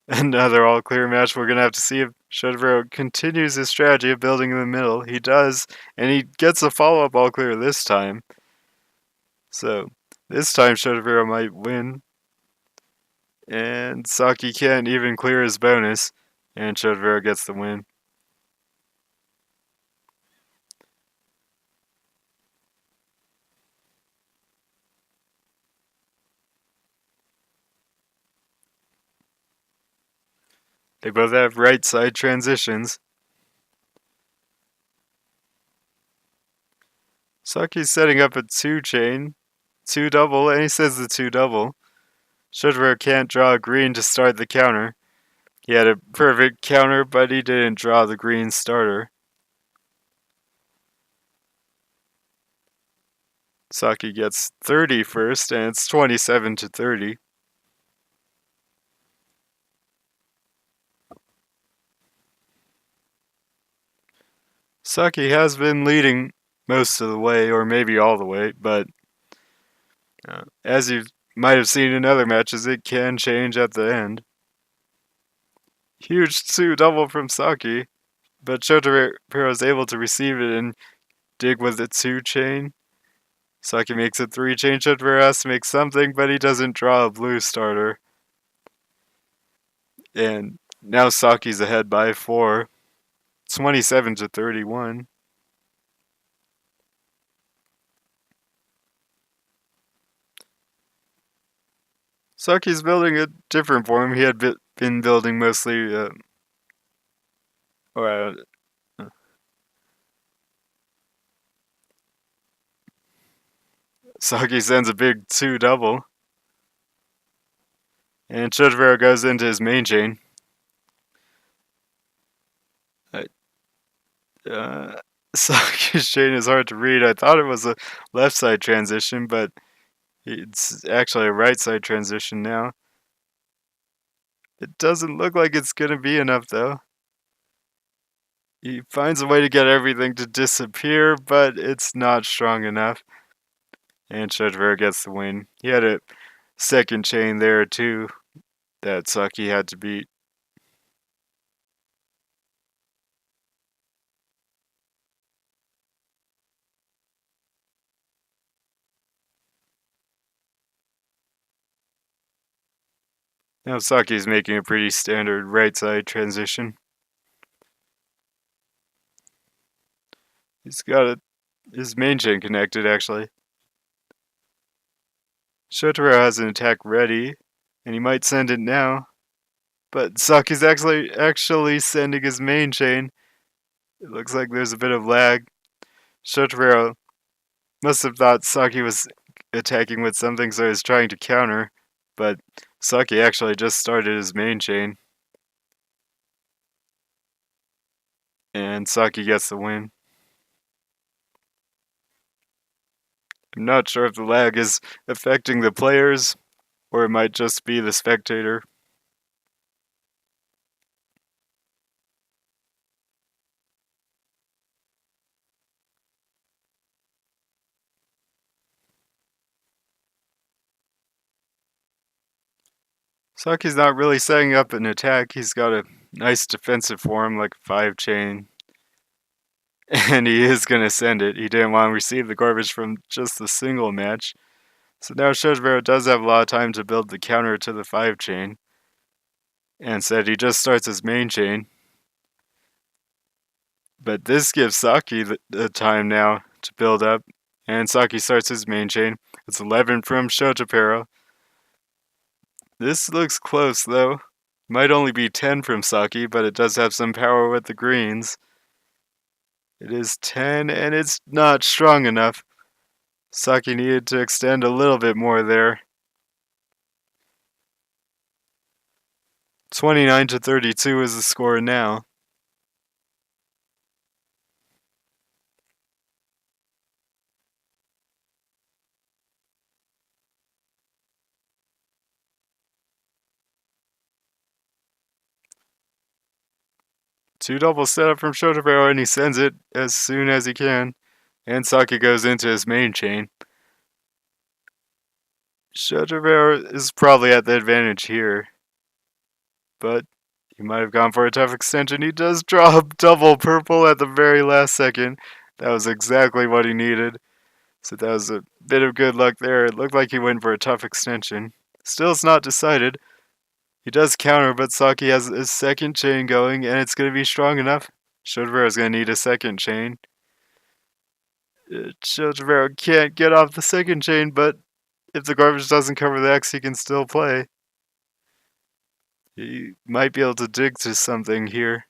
Another all-clear match. We're going to have to see if Shotapero continues his strategy of building in the middle. He does, and he gets a follow-up all-clear this time. So, this time Shotapero might win. And Saki can't even clear his bonus, and Shotapero gets the win. They both have right side transitions. Saki's setting up a 2-chain, 2-double, and he says the 2-double. Shotapero can't draw a green to start the counter. He had a perfect counter, but he didn't draw the green starter. Saki gets 30 first, and it's 27 to 30. Saki has been leading most of the way, or maybe all the way, but as you might have seen in other matches, it can change at the end. Huge 2-double from Saki, but Shotapero is able to receive it and dig with the 2-chain. Saki makes a 3-chain. Shotapero has to make something, but he doesn't draw a blue starter. And now Saki's ahead by 4, 27 to 31. Saki's building a different form. He had been building mostly, Saki sends a big 2-double. And Shotapero goes into his main chain. Saki's chain is hard to read. I thought it was a left side transition, but it's actually a right side transition now. It doesn't look like it's going to be enough, though. He finds a way to get everything to disappear, but it's not strong enough. And Shotapero gets the win. He had a second chain there, too, that Saki had to beat. Now Saki's making a pretty standard right side transition. He's got his main chain connected, actually. Shotapero has an attack ready, and he might send it now. But Saki's actually sending his main chain. It looks like there's a bit of lag. Shotapero must have thought Saki was attacking with something, so he's trying to counter. But Saki actually just started his main chain. And Saki gets the win. I'm not sure if the lag is affecting the players, or it might just be the spectator. Saki's not really setting up an attack. He's got a nice defensive form, like a 5-chain. And he is going to send it. He didn't want to receive the garbage from just the single match. So now Shotapero does have a lot of time to build the counter to the 5-chain. And said he just starts his main chain. But this gives Saki the time now to build up. And Saki starts his main chain. It's 11 from Shotapero. This looks close, though. Might only be 10 from Saki, but it does have some power with the greens. It is 10, and it's not strong enough. Saki needed to extend a little bit more there. 29 to 32 is the score now. Two-double setup from Shotapero, and he sends it as soon as he can. And Saki goes into his main chain. Shotapero is probably at the advantage here. But he might have gone for a tough extension. He does draw a double purple at the very last second. That was exactly what he needed. So that was a bit of good luck there. It looked like he went for a tough extension. Still, it's not decided. He does counter, but Saki has his second chain going, and it's going to be strong enough. Shotapero is going to need a second chain. Shotapero can't get off the second chain, but if the garbage doesn't cover the X, he can still play. He might be able to dig to something here.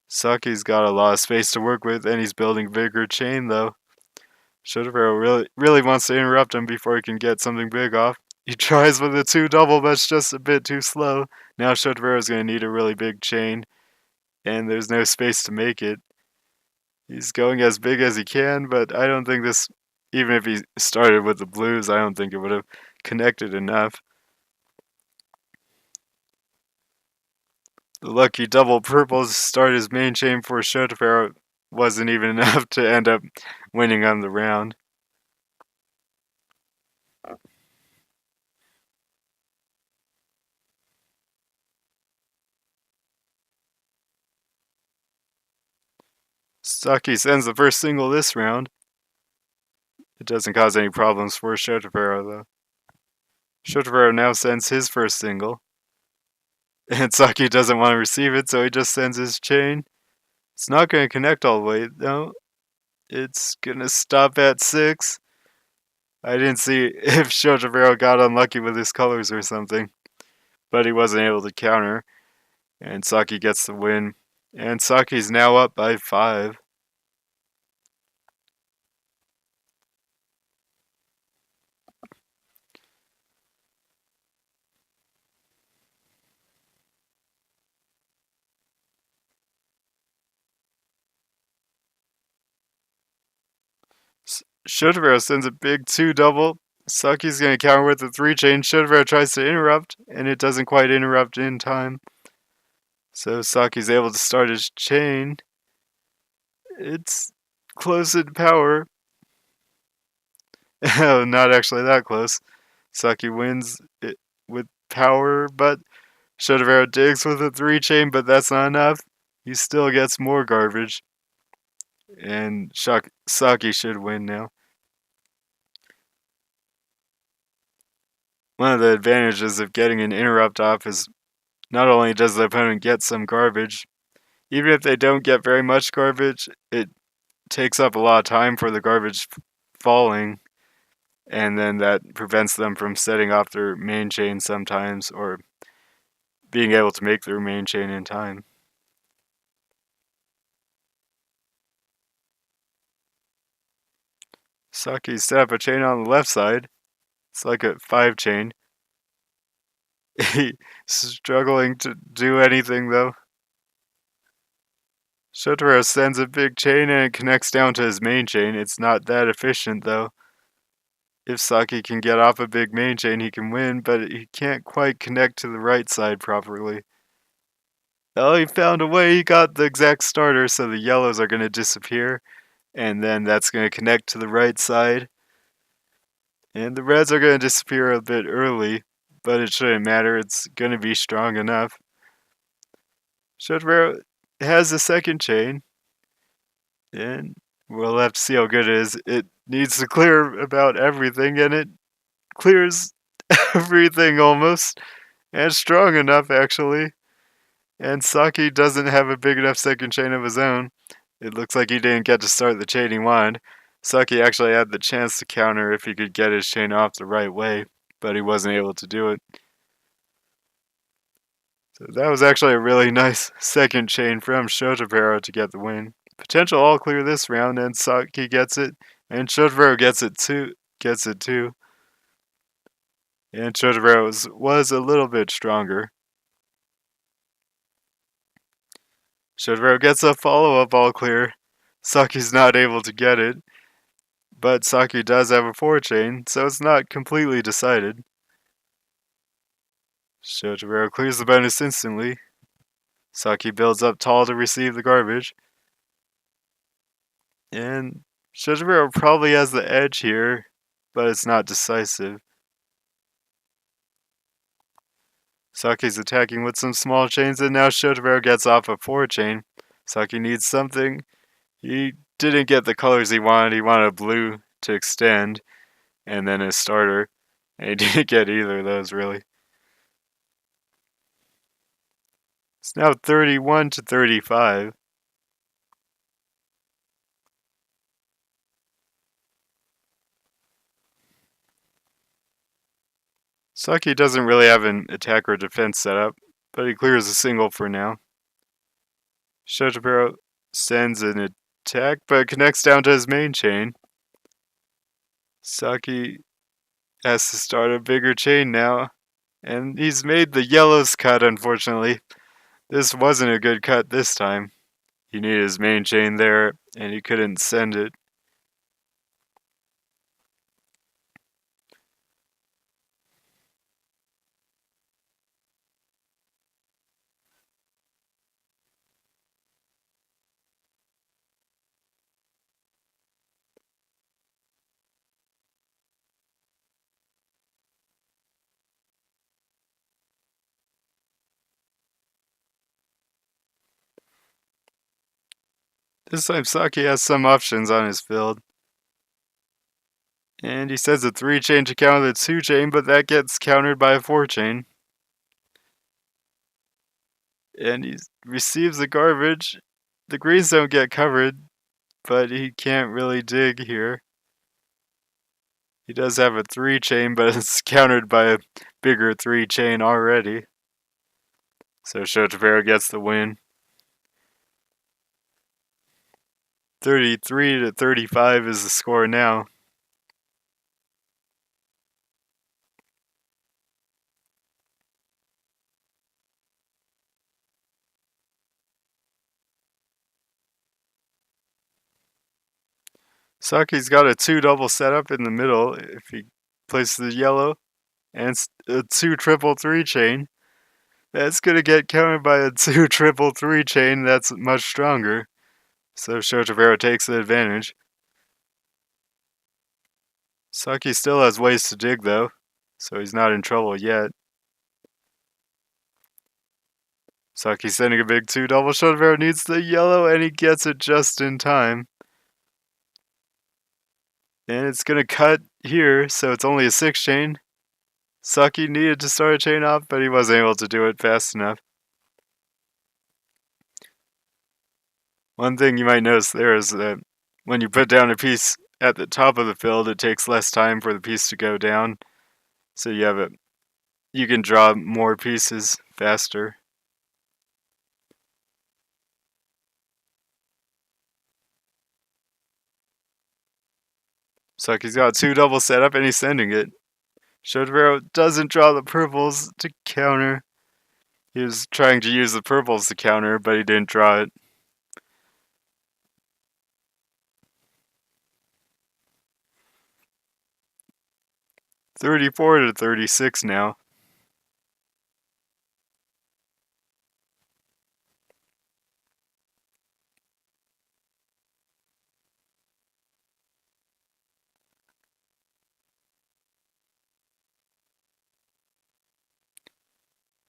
Saki's got a lot of space to work with, and he's building bigger chain though. Shotapero really wants to interrupt him before he can get something big off. He tries with a 2 double, but it's just a bit too slow. Now Shotapero's going to need a really big chain, and there's no space to make it. He's going as big as he can, but I don't think this, even if he started with the blues, I don't think it would have connected enough. The lucky double purples to start his main chain for Shotapero wasn't even enough to end up winning on the round. Saki sends the first single this round. It doesn't cause any problems for Shotapero though. Shotapero now sends his first single. And Saki doesn't want to receive it, so he just sends his chain. It's not going to connect all the way, though. It's going to stop at 6. I didn't see if Shotapero got unlucky with his colors or something, but he wasn't able to counter, and Saki gets the win. And Saki's now up by 5. Shotapero sends a big 2 double. Saki's going to counter with a 3 chain. Shotapero tries to interrupt, and it doesn't quite interrupt in time. So Saki's able to start his chain. It's close in power. Oh, not actually that close. Saki wins it with power, but Shotapero digs with a 3 chain, but that's not enough. He still gets more garbage. And Saki should win now. One of the advantages of getting an interrupt off is not only does the opponent get some garbage, even if they don't get very much garbage, it takes up a lot of time for the garbage falling, and then that prevents them from setting off their main chain sometimes, or being able to make their main chain in time. Saki set up a chain on the left side. It's like a 5 chain. He's struggling to do anything though. Shotapero sends a big chain and it connects down to his main chain. It's not that efficient though. If Saki can get off a big main chain, he can win, but he can't quite connect to the right side properly. Oh, he found a way. He got the exact starter, so the yellows are going to disappear, and then that's going to connect to the right side. And the reds are going to disappear a bit early, but it shouldn't matter. It's going to be strong enough. Shotapero has a second chain, and we'll have to see how good it is. It needs to clear about everything, and it clears everything almost, and strong enough actually. And Saki doesn't have a big enough second chain of his own. It looks like he didn't get to start the chain he wanted. Saki actually had the chance to counter if he could get his chain off the right way, but he wasn't able to do it. So that was actually a really nice second chain from Shotapero to get the win. Potential all clear this round, and Saki gets it, and Shotapero gets it too. And Shotapero was a little bit stronger. Shotapero gets a follow-up all clear. Saki's not able to get it, but Saki does have a 4 chain, so it's not completely decided. Shotapero clears the bonus instantly. Saki builds up tall to receive the garbage. And Shotapero probably has the edge here, but it's not decisive. Saki's attacking with some small chains, and now Shotapero gets off a 4 chain. Saki needs something. He didn't get the colors he wanted. He wanted a blue to extend, and then a starter. And he didn't get either of those, really. It's now 31 to 35. Saki doesn't really have an attack or defense set up. but he clears a single for now. Shotapero sends an attack, but connects down to his main chain. Saki has to start a bigger chain now, and he's made the yellow's cut, unfortunately. This wasn't a good cut this time. He needed his main chain there, and he couldn't send it. This time Saki has some options on his field. And he sends a 3-chain to counter the 2-chain, but that gets countered by a 4-chain. And he receives the garbage. The greens don't get covered, but he can't really dig here. He does have a 3-chain, but it's countered by a bigger 3-chain already. So shotapero gets the win. 33-35 is the score now. Saki's got a 2-double setup in the middle if he places the yellow, and a 2-triple 3-chain. That's going to get countered by a 2-triple 3-chain that's much stronger. So shotapero takes the advantage. Saki still has ways to dig though, so he's not in trouble yet. Saki's sending a big 2-double. Shotapero needs the yellow, and he gets it just in time. And it's going to cut here, so it's only a 6-chain. Saki needed to start a chain off, but he wasn't able to do it fast enough. One thing you might notice there is that when you put down a piece at the top of the field, it takes less time for the piece to go down. So you can draw more pieces faster. Saki's got a 2-double setup, and he's sending it. Shotapero doesn't draw the purples to counter. He was trying to use the purples to counter, but he didn't draw it. $34-36 now.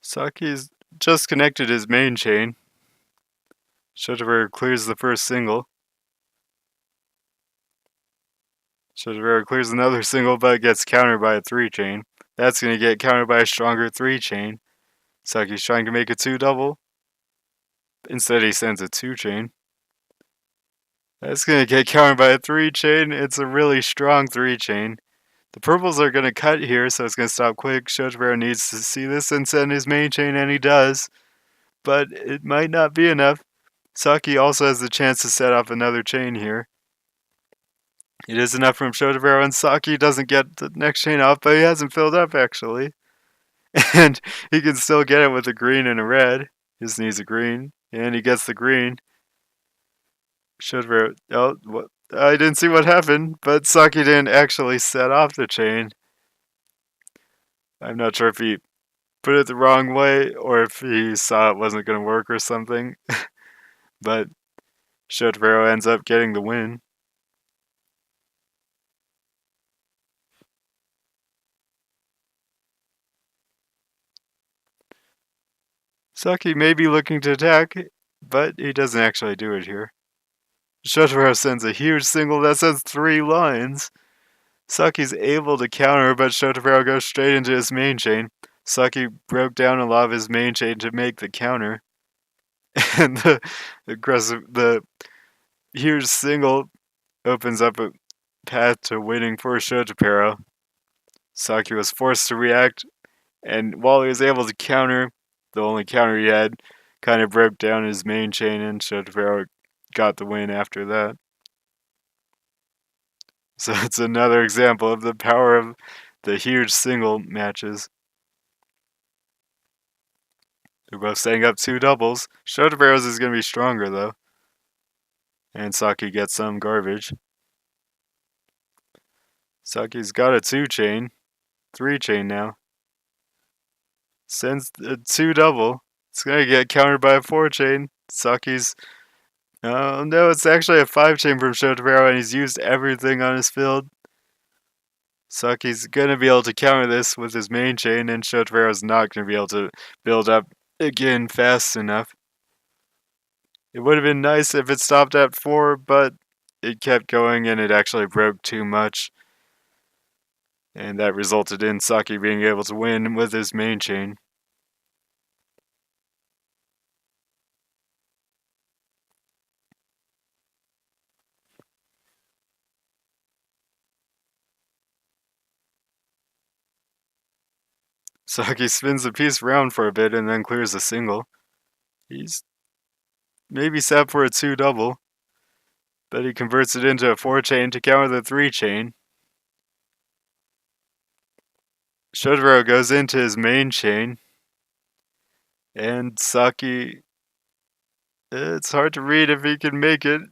Saki's just connected his main chain. Shotapero clears the first single. Shotapero clears another single, but gets countered by a 3-chain. That's going to get countered by a stronger 3-chain. Saki's trying to make a 2-double. Instead, he sends a 2-chain. That's going to get countered by a 3-chain. It's a really strong 3-chain. The purples are going to cut here, so it's going to stop quick. Shotapero needs to see this and send his main chain, and he does. But it might not be enough. Saki also has the chance to set off another chain here. It is enough from Shotapero, and Saki doesn't get the next chain off, but he hasn't filled up, actually. And he can still get it with a green and a red. He just needs a green, and he gets the green. Shotapero, what? I didn't see what happened, but Saki didn't actually set off the chain. I'm not sure if he put it the wrong way or if he saw it wasn't going to work or something. But Shotapero ends up getting the win. Saki may be looking to attack, but he doesn't actually do it here. Shotapero sends a huge single that sends 3 lines. Saki's able to counter, but Shotapero goes straight into his main chain. Saki broke down a lot of his main chain to make the counter. And the huge single opens up a path to winning for Shotapero. Saki was forced to react, and while he was able to counter, the only counter he had kind of broke down his main chain, and shotapero got the win after that. So it's another example of the power of the huge single matches. They're both setting up two doubles. Shotapero's is going to be stronger, though. And Saki gets some garbage. Saki's got a two chain. Three chain now. Sends a two double. It's going to get countered by a four chain. Saki's. Oh, no, it's actually a five chain from Shotapero, and he's used everything on his field. Saki's going to be able to counter this with his main chain, and Shotapero's not going to be able to build up again fast enough. It would have been nice if it stopped at 4, but it kept going and it actually broke too much. And that resulted in Saki being able to win with his main chain. Saki spins the piece around for a bit and then clears a single. He's maybe set for a 2 double, but he converts it into a 4 chain to counter the 3 chain. Shotapero goes into his main chain, and Saki, it's hard to read if he can make it.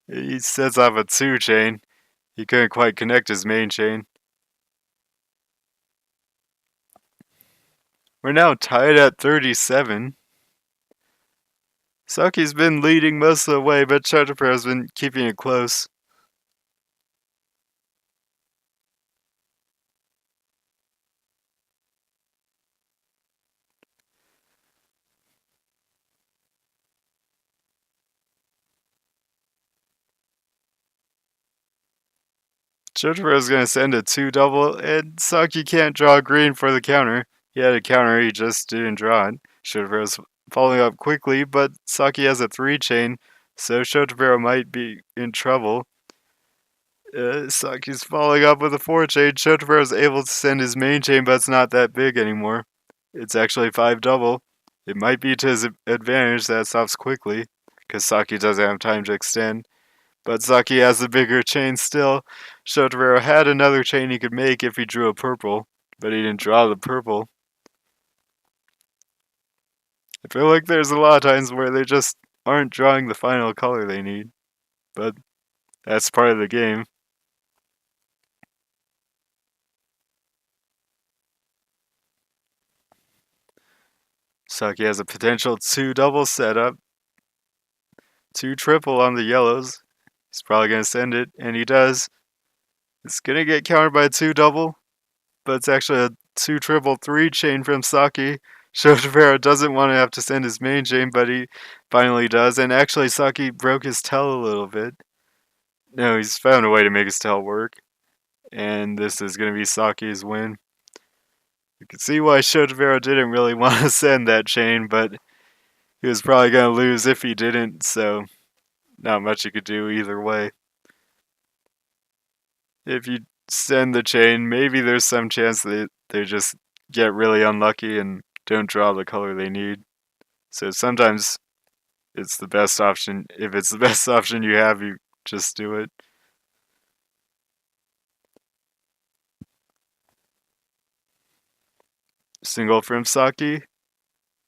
He sets off a 2 chain. He couldn't quite connect his main chain. We're now tied at 37. Saki's been leading most of the way, but Shotapero's been keeping it close. Shotapero's going to send a 2 double, and Saki can't draw green for the counter. He had a counter, he just didn't draw it. Shotapero's following up quickly, but Saki has a 3 chain, so Shotapero might be in trouble. Saki's following up with a 4 chain. Shotapero's able to send his main chain, but it's not that big anymore. It's actually 5 double. It might be to his advantage that it stops quickly, because Saki doesn't have time to extend. But Saki has the bigger chain still. Shotapero had another chain he could make if he drew a purple, but he didn't draw the purple. I feel like there's a lot of times where they just aren't drawing the final color they need, but that's part of the game. Saki has a potential 2 double setup, 2 triple on the yellows. He's probably going to send it, and he does. It's going to get countered by a 2 double, but it's actually a 2 triple 3 chain from Saki. Shotapero doesn't want to have to send his main chain, but he finally does. And actually, Saki broke his tell a little bit. No, he's found a way to make his tell work. And this is going to be Saki's win. You can see why Shotapero didn't really want to send that chain, but he was probably going to lose if he didn't, so not much you could do either way. If you send the chain, maybe there's some chance that they just get really unlucky and don't draw the color they need. So sometimes it's the best option. If it's the best option you have, you just do it. Single from Saki.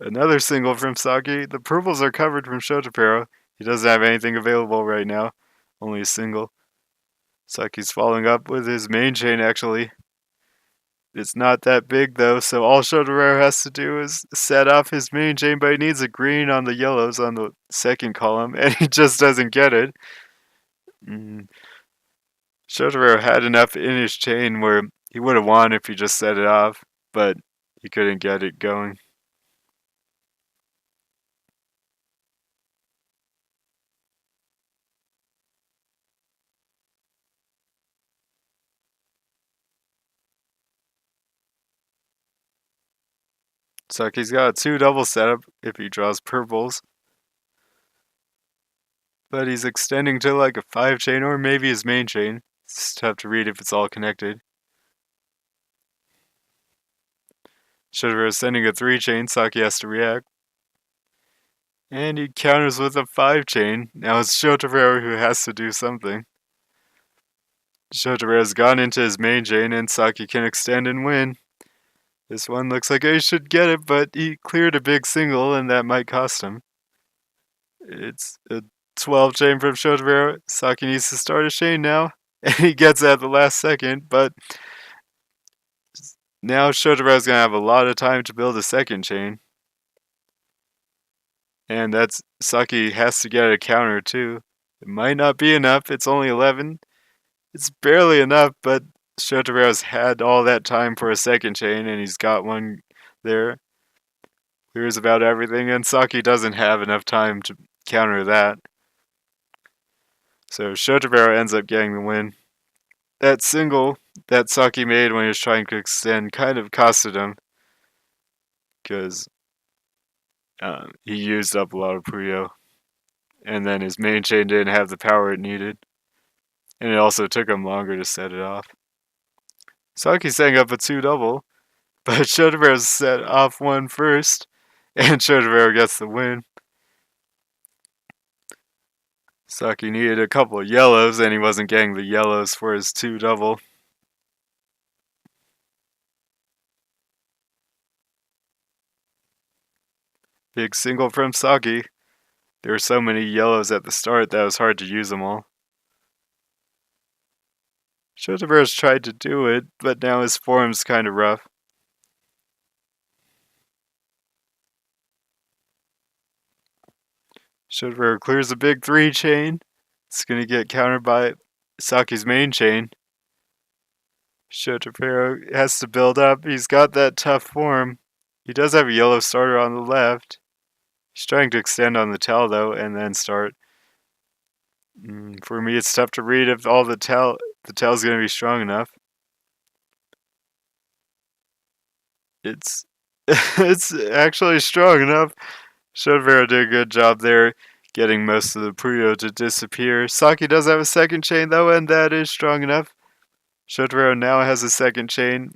Another single from Saki. The purples are covered from Shotapero. He doesn't have anything available right now. Only a single. Saki's following up with his main chain, actually. It's not that big, though, so all Shotapero has to do is set off his main chain, but he needs a green on the yellows on the second column, and he just doesn't get it. Shotapero had enough in his chain where he would have won if he just set it off, but he couldn't get it going. Saki's got a 2 double setup if he draws purples. But he's extending to like a 5 chain or maybe his main chain. It's tough to read if it's all connected. Shotapero is sending a 3-chain. Saki has to react. And he counters with a 5-chain. Now it's Shotapero who has to do something. Shotapero's gone into his main chain, and Saki can extend and win. This one looks like he should get it, but he cleared a big single, and that might cost him. It's a 12-chain from Shotapero. Saki needs to start a chain now, and he gets it at the last second, but now Shotapero's going to have a lot of time to build a second chain. And that's Saki has to get a counter too. It might not be enough. It's only 11. It's barely enough, but Shotapero's had all that time for a second chain, and he's got one there. Clears about everything, and Saki doesn't have enough time to counter that. So Shotapero ends up getting the win. That single that Saki made when he was trying to extend kind of costed him, because he used up a lot of Puyo, and then his main chain didn't have the power it needed, and it also took him longer to set it off. Saki's setting up a 2-double, but Shotapero set off one first, and Shotapero gets the win. Saki needed a couple of yellows, and he wasn't getting the yellows for his 2-double. Big single from Saki. There were so many yellows at the start that it was hard to use them all. Shotapero's tried to do it, but now his form's kind of rough. Shotapero clears a big 3-chain. It's going to get countered by Saki's main chain. Shotapero has to build up. He's got that tough form. He does have a yellow starter on the left. He's trying to extend on the tail though, and then start. For me, it's tough to read if all the tail's going to be strong enough. It's it's actually strong enough. Shotapero did a good job there, getting most of the Puyo to disappear. Saki does have a second chain though, and that is strong enough. Shotapero now has a second chain,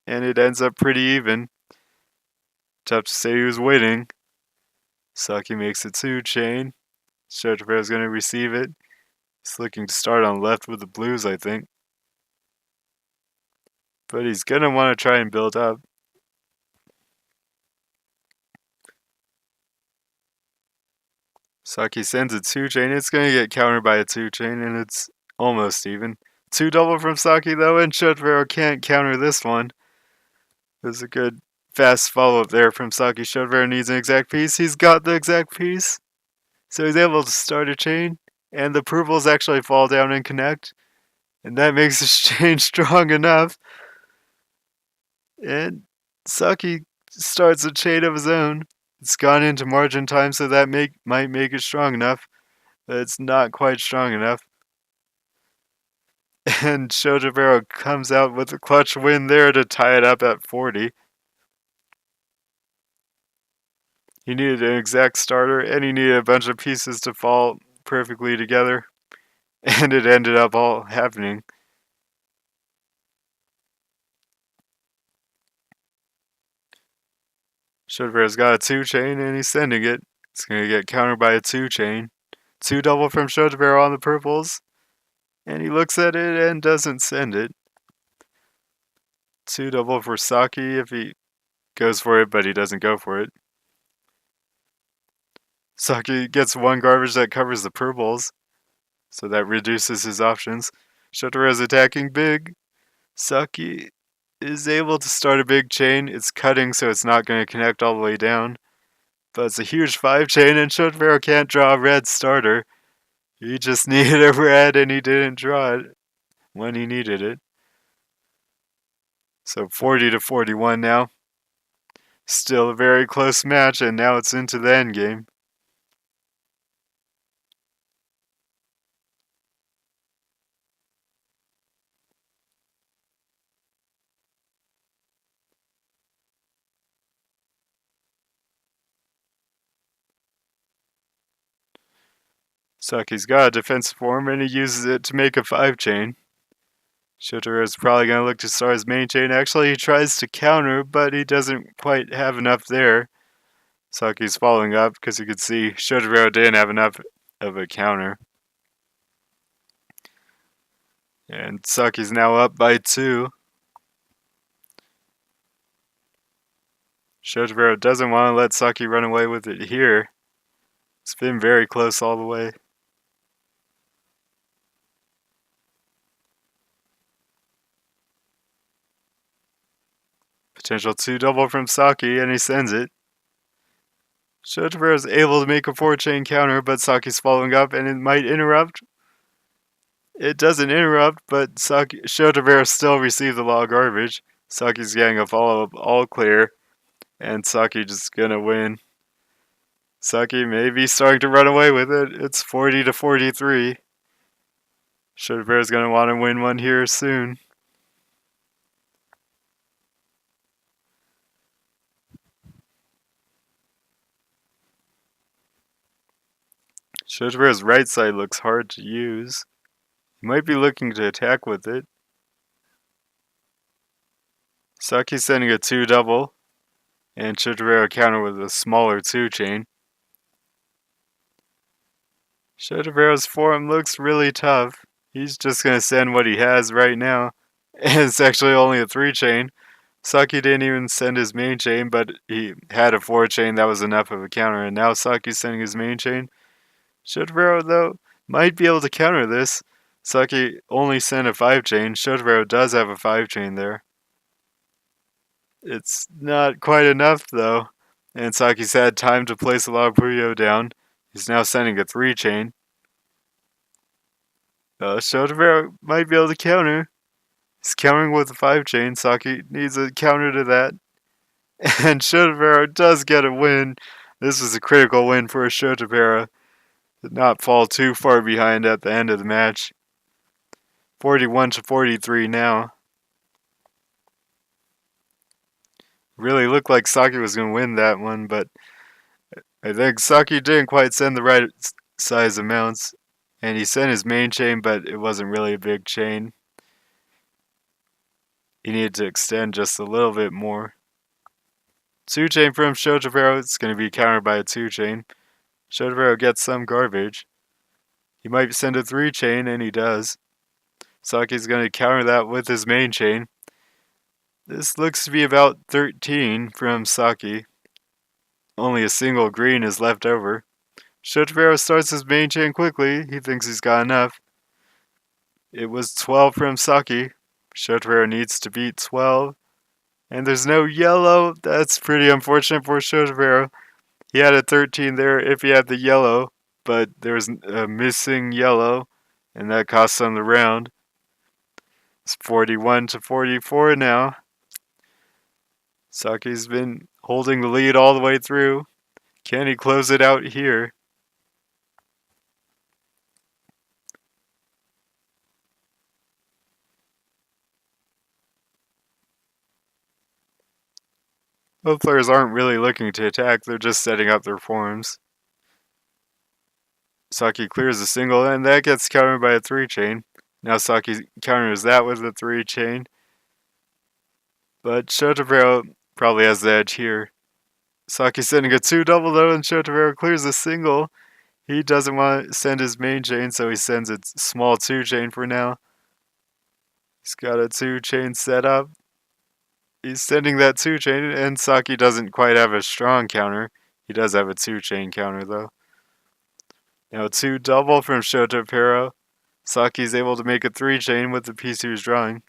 and it ends up pretty even. Tough to say who's winning. Saki makes a 2-chain. Shotapero's going to receive it. He's looking to start on left with the blues, I think. But he's going to want to try and build up. Saki sends a 2-chain. It's going to get countered by a 2-chain, and it's almost even. 2-double from Saki, though, and Shotapero can't counter this one. There's a good fast follow-up there from Saki. Shotapero needs an exact piece. He's got the exact piece. So he's able to start a chain, and the purples actually fall down and connect. And that makes his chain strong enough. And Saki starts a chain of his own. It's gone into margin time, so that might make it strong enough. But it's not quite strong enough. And Shotapero comes out with a clutch win there to tie it up at 40. He needed an exact starter, and he needed a bunch of pieces to fall perfectly together. And it ended up all happening. Shotapero's got a 2-chain, and he's sending it. It's going to get countered by a 2-chain. 2-double from Shotapero on the purples. And he looks at it and doesn't send it. 2-double for Saki if he goes for it, but he doesn't go for it. Saki gets one garbage that covers the purples, so that reduces his options. Shotapero's attacking big. Saki is able to start a big chain. It's cutting, so it's not going to connect all the way down. But it's a huge 5-chain, and Shotapero can't draw a red starter. He just needed a red, and he didn't draw it when he needed it. So 40 to 41 now. Still a very close match, and now it's into the end game. Saki's got a defensive form, and he uses it to make a 5-chain. Shotapero is probably going to look to start his main chain. Actually, he tries to counter, but he doesn't quite have enough there. Saki's following up because you could see Shotapero didn't have enough of a counter. And Saki's now up by 2. Shotapero doesn't want to let Saki run away with it here. It's been very close all the way. Potential 2 double from Saki, and he sends it. Shotapero is able to make a 4-chain counter, but Saki's following up, and it might interrupt. It doesn't interrupt, but Shotapero still receives a lot of garbage. Saki's getting a follow-up all clear, and Saki just gonna win. Saki may be starting to run away with it. It's 40 to 43. Shotapero's gonna want to win one here soon. Shotapero's right side looks hard to use. He might be looking to attack with it. Saki's sending a 2 double, and Shotapero counter with a smaller 2-chain. Shotapero's form looks really tough. He's just gonna send what he has right now. And it's actually only a 3-chain. Saki didn't even send his main chain, but he had a 4-chain that was enough of a counter, and now Saki's sending his main chain. Shotapero, though, might be able to counter this. Saki only sent a 5-chain. Shotapero does have a 5-chain there. It's not quite enough, though, and Saki's had time to place a lot of Puyo down. He's now sending a 3-chain. Shotapero might be able to counter. He's countering with a 5-chain. Saki needs a counter to that. And Shotapero does get a win. This was a critical win for Shotapero. Did not fall too far behind at the end of the match. 41 to 43 now. Really looked like Saki was going to win that one, but I think Saki didn't quite send the right size amounts. And he sent his main chain, but it wasn't really a big chain. He needed to extend just a little bit more. 2-chain from Shotapero. It's going to be countered by a 2-chain. Shotapero gets some garbage. He might send a 3-chain, and he does. Saki's going to counter that with his main chain. This looks to be about 13 from Saki. Only a single green is left over. Shotapero starts his main chain quickly. He thinks he's got enough. It was 12 from Saki. Shotapero needs to beat 12. And there's no yellow. That's pretty unfortunate for Shotapero. He had a 13 there if he had the yellow, but there's a missing yellow, and that cost him the round. It's 41 to 44 now. Saki's been holding the lead all the way through. Can he close it out here? Both players aren't really looking to attack, they're just setting up their forms. Saki clears a single, and that gets countered by a 3-chain. Now Saki counters that with a 3-chain. But Shotapero probably has the edge here. Saki's sending a 2 double though, and Shotapero clears a single. He doesn't want to send his main chain, so he sends a small 2-chain for now. He's got a 2-chain set up. He's sending that 2-chain, and Saki doesn't quite have a strong counter. He does have a 2-chain counter, though. Now 2 double from Shotapero. Saki's able to make a 3-chain with the piece he was drawing.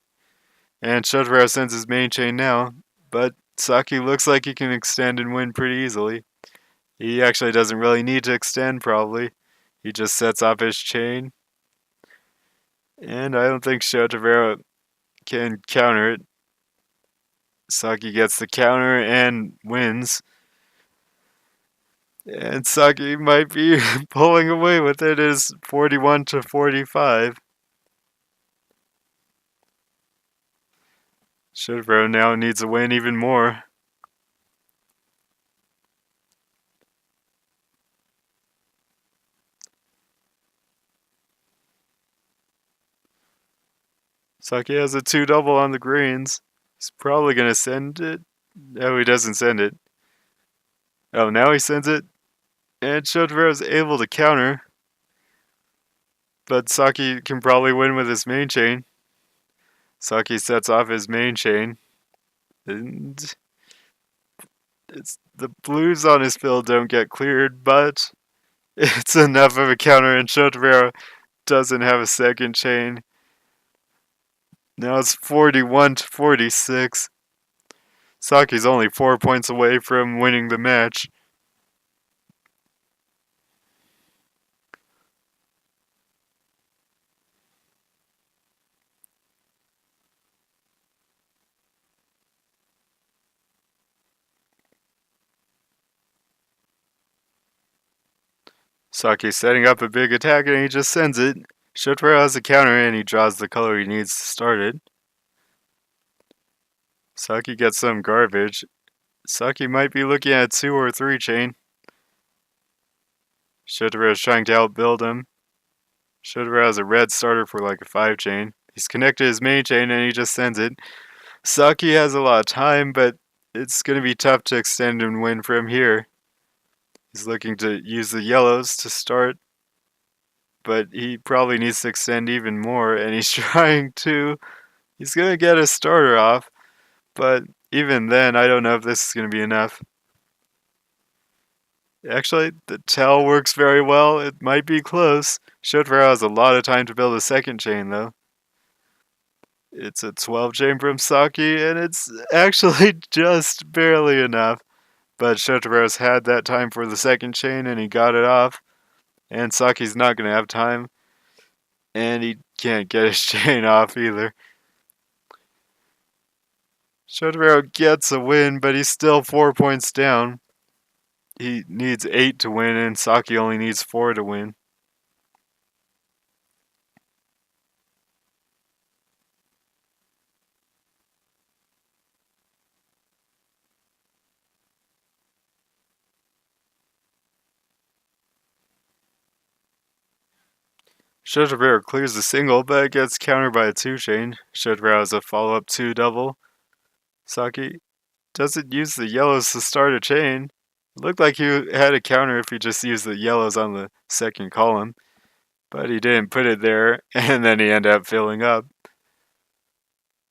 And Shotapero sends his main chain now, but Saki looks like he can extend and win pretty easily. He actually doesn't really need to extend, probably. He just sets off his chain. And I don't think Shotapero can counter it. Saki gets the counter and wins. And Saki might be pulling away with it. It is 41 to 45. Shotapero now needs to win even more. Saki has a 2-double on the greens. He's probably going to send it. No, he doesn't send it. Oh, now he sends it. And shotapero is able to counter. But Saki can probably win with his main chain. Saki sets off his main chain. And the blues on his field don't get cleared, but it's enough of a counter, and shotapero doesn't have a second chain. Now it's 41-46. Saki's only 4 points away from winning the match. Saki's setting up a big attack and he just sends it. Shotapero has a counter and he draws the color he needs to start it. Saki gets some garbage. Saki might be looking at a 2 or 3 chain. Shotapero is trying to outbuild him. Shotapero has a red starter for like a 5 chain. He's connected his main chain and he just sends it. Saki has a lot of time, but it's going to be tough to extend and win from here. He's looking to use the yellows to start, but he probably needs to extend even more, and he's trying to. He's going to get a starter off, but even then, I don't know if this is going to be enough. Actually, the tell works very well. It might be close. Shotapero has a lot of time to build a second chain, though. It's a 12 chain from Saki, and it's actually just barely enough. But Shotapero's had that time for the second chain, and he got it off. And Saki's not going to have time. And he can't get his chain off either. Shotapero gets a win, but he's still 4 points down. He needs 8 to win, and Saki only needs 4 to win. Shotapero clears the single, but gets countered by a 2 chain. Shotapero has a follow-up 2 double. Saki doesn't use the yellows to start a chain. It looked like he had a counter if he just used the yellows on the second column, but he didn't put it there, and then he ended up filling up.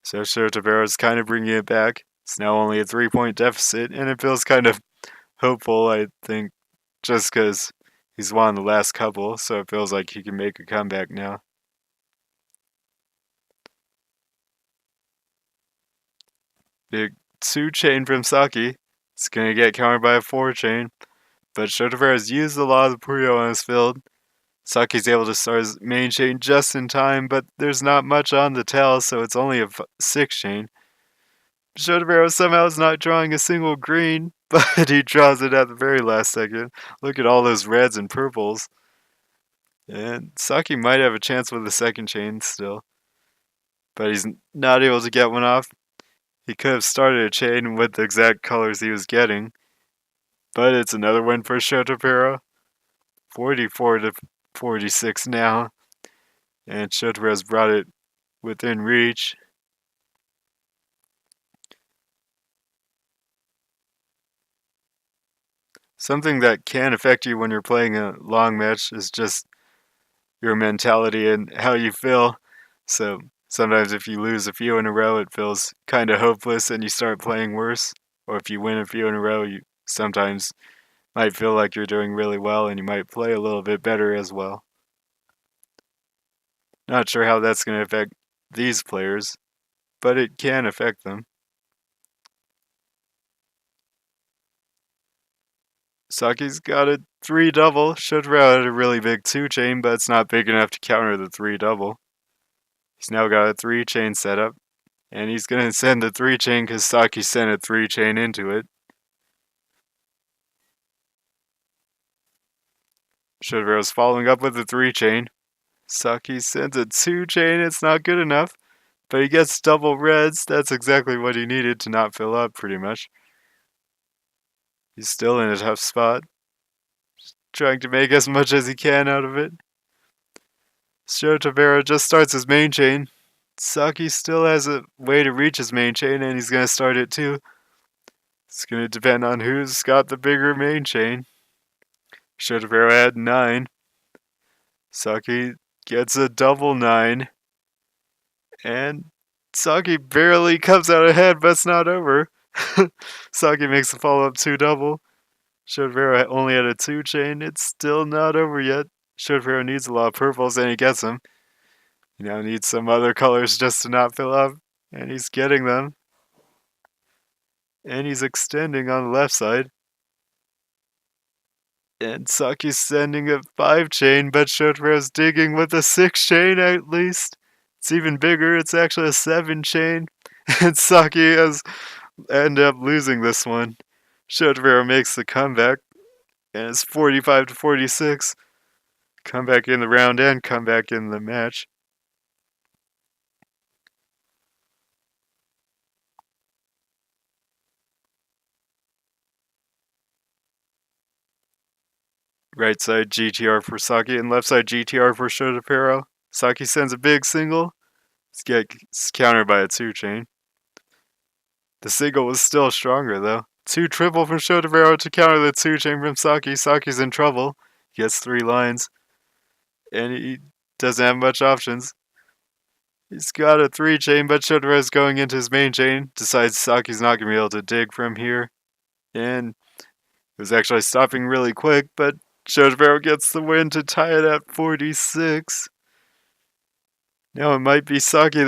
So Shotapero is kind of bringing it back. It's now only a 3-point deficit, and it feels kind of hopeful, I think, just because he's won the last couple, so it feels like he can make a comeback now. Big 2 chain from Saki. It's going to get countered by a 4 chain, but Shotapero has used a lot of the Puyo on his field. Saki's able to start his main chain just in time, but there's not much on the tail, so it's only a 6 chain. Shotapero somehow is not drawing a single green, but he draws it at the very last second. Look at all those reds and purples. And Saki might have a chance with the second chain still, but he's not able to get one off. He could have started a chain with the exact colors he was getting, but it's another win for Shotapero. 44-46 now, and Shotapero's brought it within reach. Something that can affect you when you're playing a long match is just your mentality and how you feel. So sometimes if you lose a few in a row, it feels kind of hopeless and you start playing worse. Or if you win a few in a row, you sometimes might feel like you're doing really well and you might play a little bit better as well. Not sure how that's going to affect these players, but it can affect them. Saki's got a 3 double. Shotapero had a really big 2 chain, but it's not big enough to counter the 3 double. He's now got a 3 chain setup, and he's going to send the 3 chain because Saki sent a 3 chain into it. Shotapero's following up with the 3 chain. Saki sends a 2 chain, it's not good enough, but he gets double reds. That's exactly what he needed to not fill up, pretty much. He's still in a tough spot, trying to make as much as he can out of it. Shotapero just starts his main chain. Saki still has a way to reach his main chain, and he's going to start it too. It's going to depend on who's got the bigger main chain. Shotapero had 9. Saki gets a double 9. And Saki barely comes out ahead, but it's not over. Saki makes the follow-up 2 double. Shotapero only had a 2 chain. It's still not over yet. Shotapero needs a lot of purples, and he gets them. He now needs some other colors just to not fill up, and he's getting them. And he's extending on the left side. And Saki's sending a 5 chain, but Shotapero's digging with a 6 chain at least. It's even bigger, it's actually a 7 chain. And Saki has ended up losing this one. Shotapero makes the comeback, and it's 45 to 46. Comeback in the round and comeback in the match. Right side GTR for Saki and left side GTR for Shotapero. Saki sends a big single. It's countered by a 2 chain. The single was still stronger though. 2 triple from Shotapero to counter the 2 chain from Saki. Saki's in trouble. He gets 3 lines. And he doesn't have much options. He's got a 3 chain, but Shotapero's going into his main chain. Decides Saki's not going to be able to dig from here. And it was actually stopping really quick, but Shotapero gets the win to tie it at 46. Now it might be Saki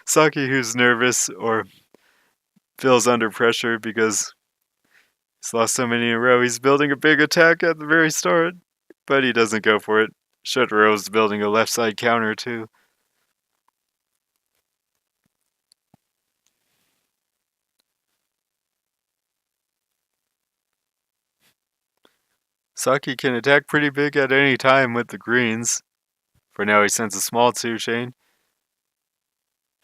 Saki who's nervous or feels under pressure because he's lost so many in a row. He's building a big attack at the very start, but he doesn't go for it. Shotapero's building a left side counter too. Saki can attack pretty big at any time with the greens. For now he sends a small 2 chain.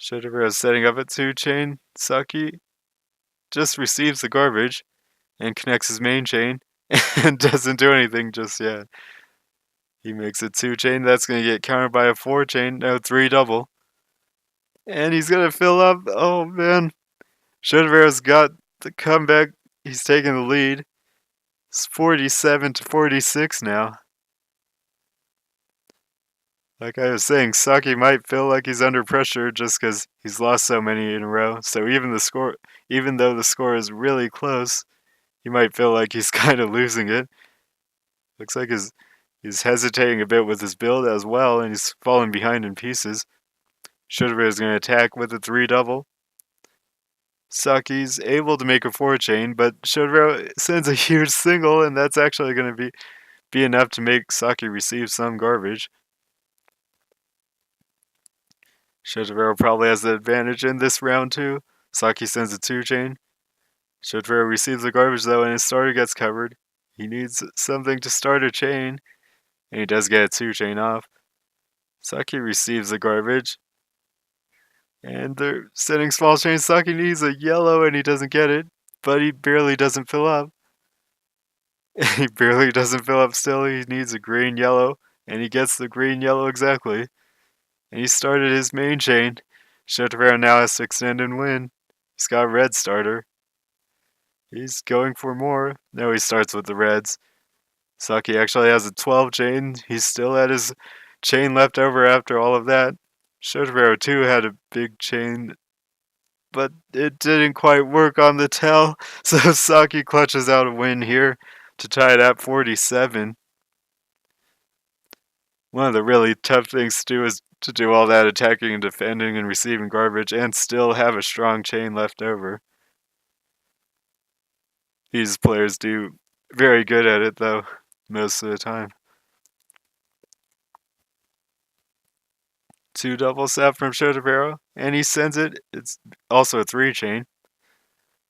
Shotapero is setting up a 2 chain. Saki just receives the garbage and connects his main chain and doesn't do anything just yet. He makes a 2 chain. That's going to get countered by a 4 chain. No, 3 double. And he's going to fill up. Oh man. Shotapero's got the comeback. He's taking the lead. It's 47 to 46 now. Like I was saying, Saki might feel like he's under pressure just because he's lost so many in a row. So even though the score is really close, he might feel like he's kind of losing it. Looks like he's hesitating a bit with his build as well, and he's falling behind in pieces. Shotapero is going to attack with a 3 double. Saki's able to make a 4 chain, but Shotapero sends a huge single, and that's actually going to be enough to make Saki receive some garbage. Shotapero probably has the advantage in this round too. Saki sends a 2 chain. Shotapero receives the garbage though, and his starter gets covered. He needs something to start a chain, and he does get a 2 chain off. Saki receives the garbage, and they're sending small chains. Saki needs a yellow, and he doesn't get it, but he barely doesn't fill up. He barely doesn't fill up still. He needs a green yellow, and he gets the green yellow exactly. And he started his main chain. Shotapero now has to extend and win. He's got a red starter. He's going for more. No, he starts with the reds. Saki actually has a 12 chain. He's still at his chain left over after all of that. Shotapero too had a big chain, but it didn't quite work on the tell. So Saki clutches out a win here to tie it at 47. One of the really tough things to do is to do all that attacking and defending and receiving garbage and still have a strong chain left over. These players do very good at it though, most of the time. 2 double sap from Shotapero, and he sends it. It's also a 3 chain.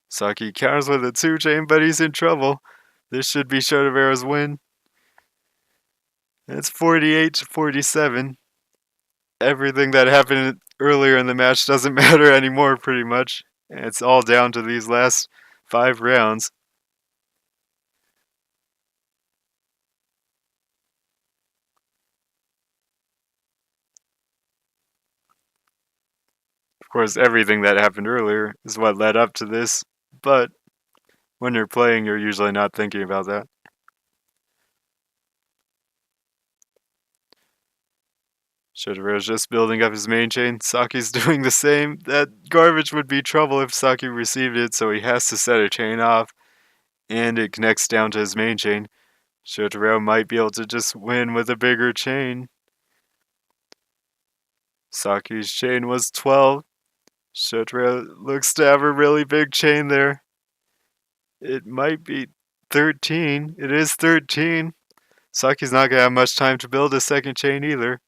Saki counters with a 2 chain, but he's in trouble. This should be Shotapero's win. It's 48 to 47. Everything that happened earlier in the match doesn't matter anymore, pretty much. It's all down to these last 5 rounds. Of course, everything that happened earlier is what led up to this, but when you're playing, you're usually not thinking about that. Shotaro's just building up his main chain. Saki's doing the same. That garbage would be trouble if Saki received it, so he has to set a chain off, and it connects down to his main chain. Shotaro might be able to just win with a bigger chain. Saki's chain was 12. Shotaro looks to have a really big chain there. It might be 13. It is 13. Saki's not going to have much time to build a second chain either.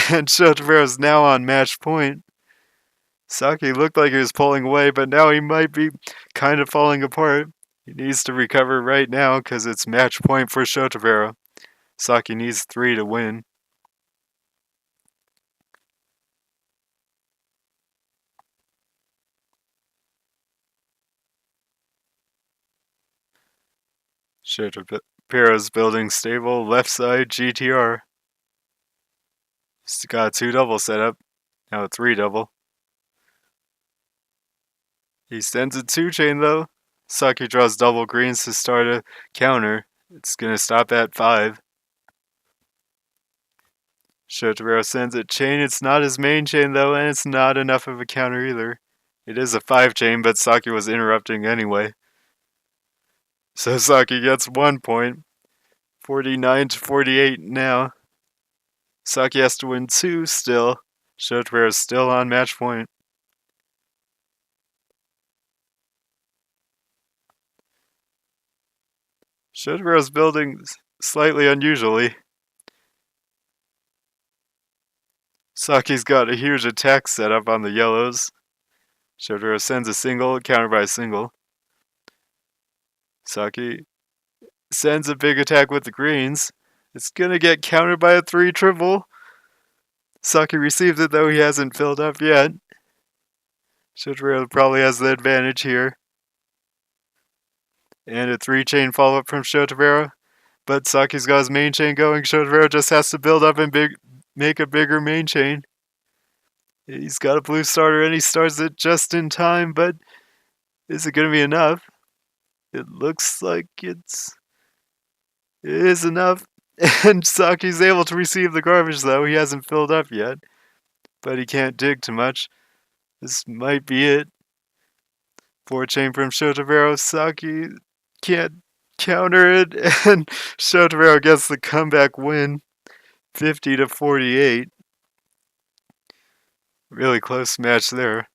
And Shotaro's now on match point. Saki looked like he was pulling away, but now he might be kind of falling apart. He needs to recover right now because it's match point for Shotaro. Saki needs 3 to win. Shotapero's building stable left side GTR. He's got 2 double set up. Now a 3 double. He sends a 2 chain though. Saki draws double greens to start a counter. It's gonna stop at 5. Shotaro sends a chain. It's not his main chain though, and it's not enough of a counter either. It is a 5 chain, but Saki was interrupting anyway. So Saki gets 1 point. 49 to 48 now. Saki has to win 2 still. Shotaro is still on match point. Shotaro's building slightly unusually. Saki's got a huge attack set up on the yellows. Shotaro sends a single, countered by a single. Saki sends a big attack with the greens. It's gonna get countered by a 3 triple. Saki receives it though he hasn't filled up yet. Shotaro probably has the advantage here. And a 3 chain follow up from Shotaro. But Saki's got his main chain going. Shotaro just has to build up and make a bigger main chain. He's got a blue starter and he starts it just in time, but is it going to be enough? It looks like it is enough. And Saki's able to receive the garbage though. He hasn't filled up yet, but he can't dig too much. This might be it. 4 chain from Shotaro. Saki can't counter it, and Shotaro gets the comeback win. 50 to 48. Really close match there.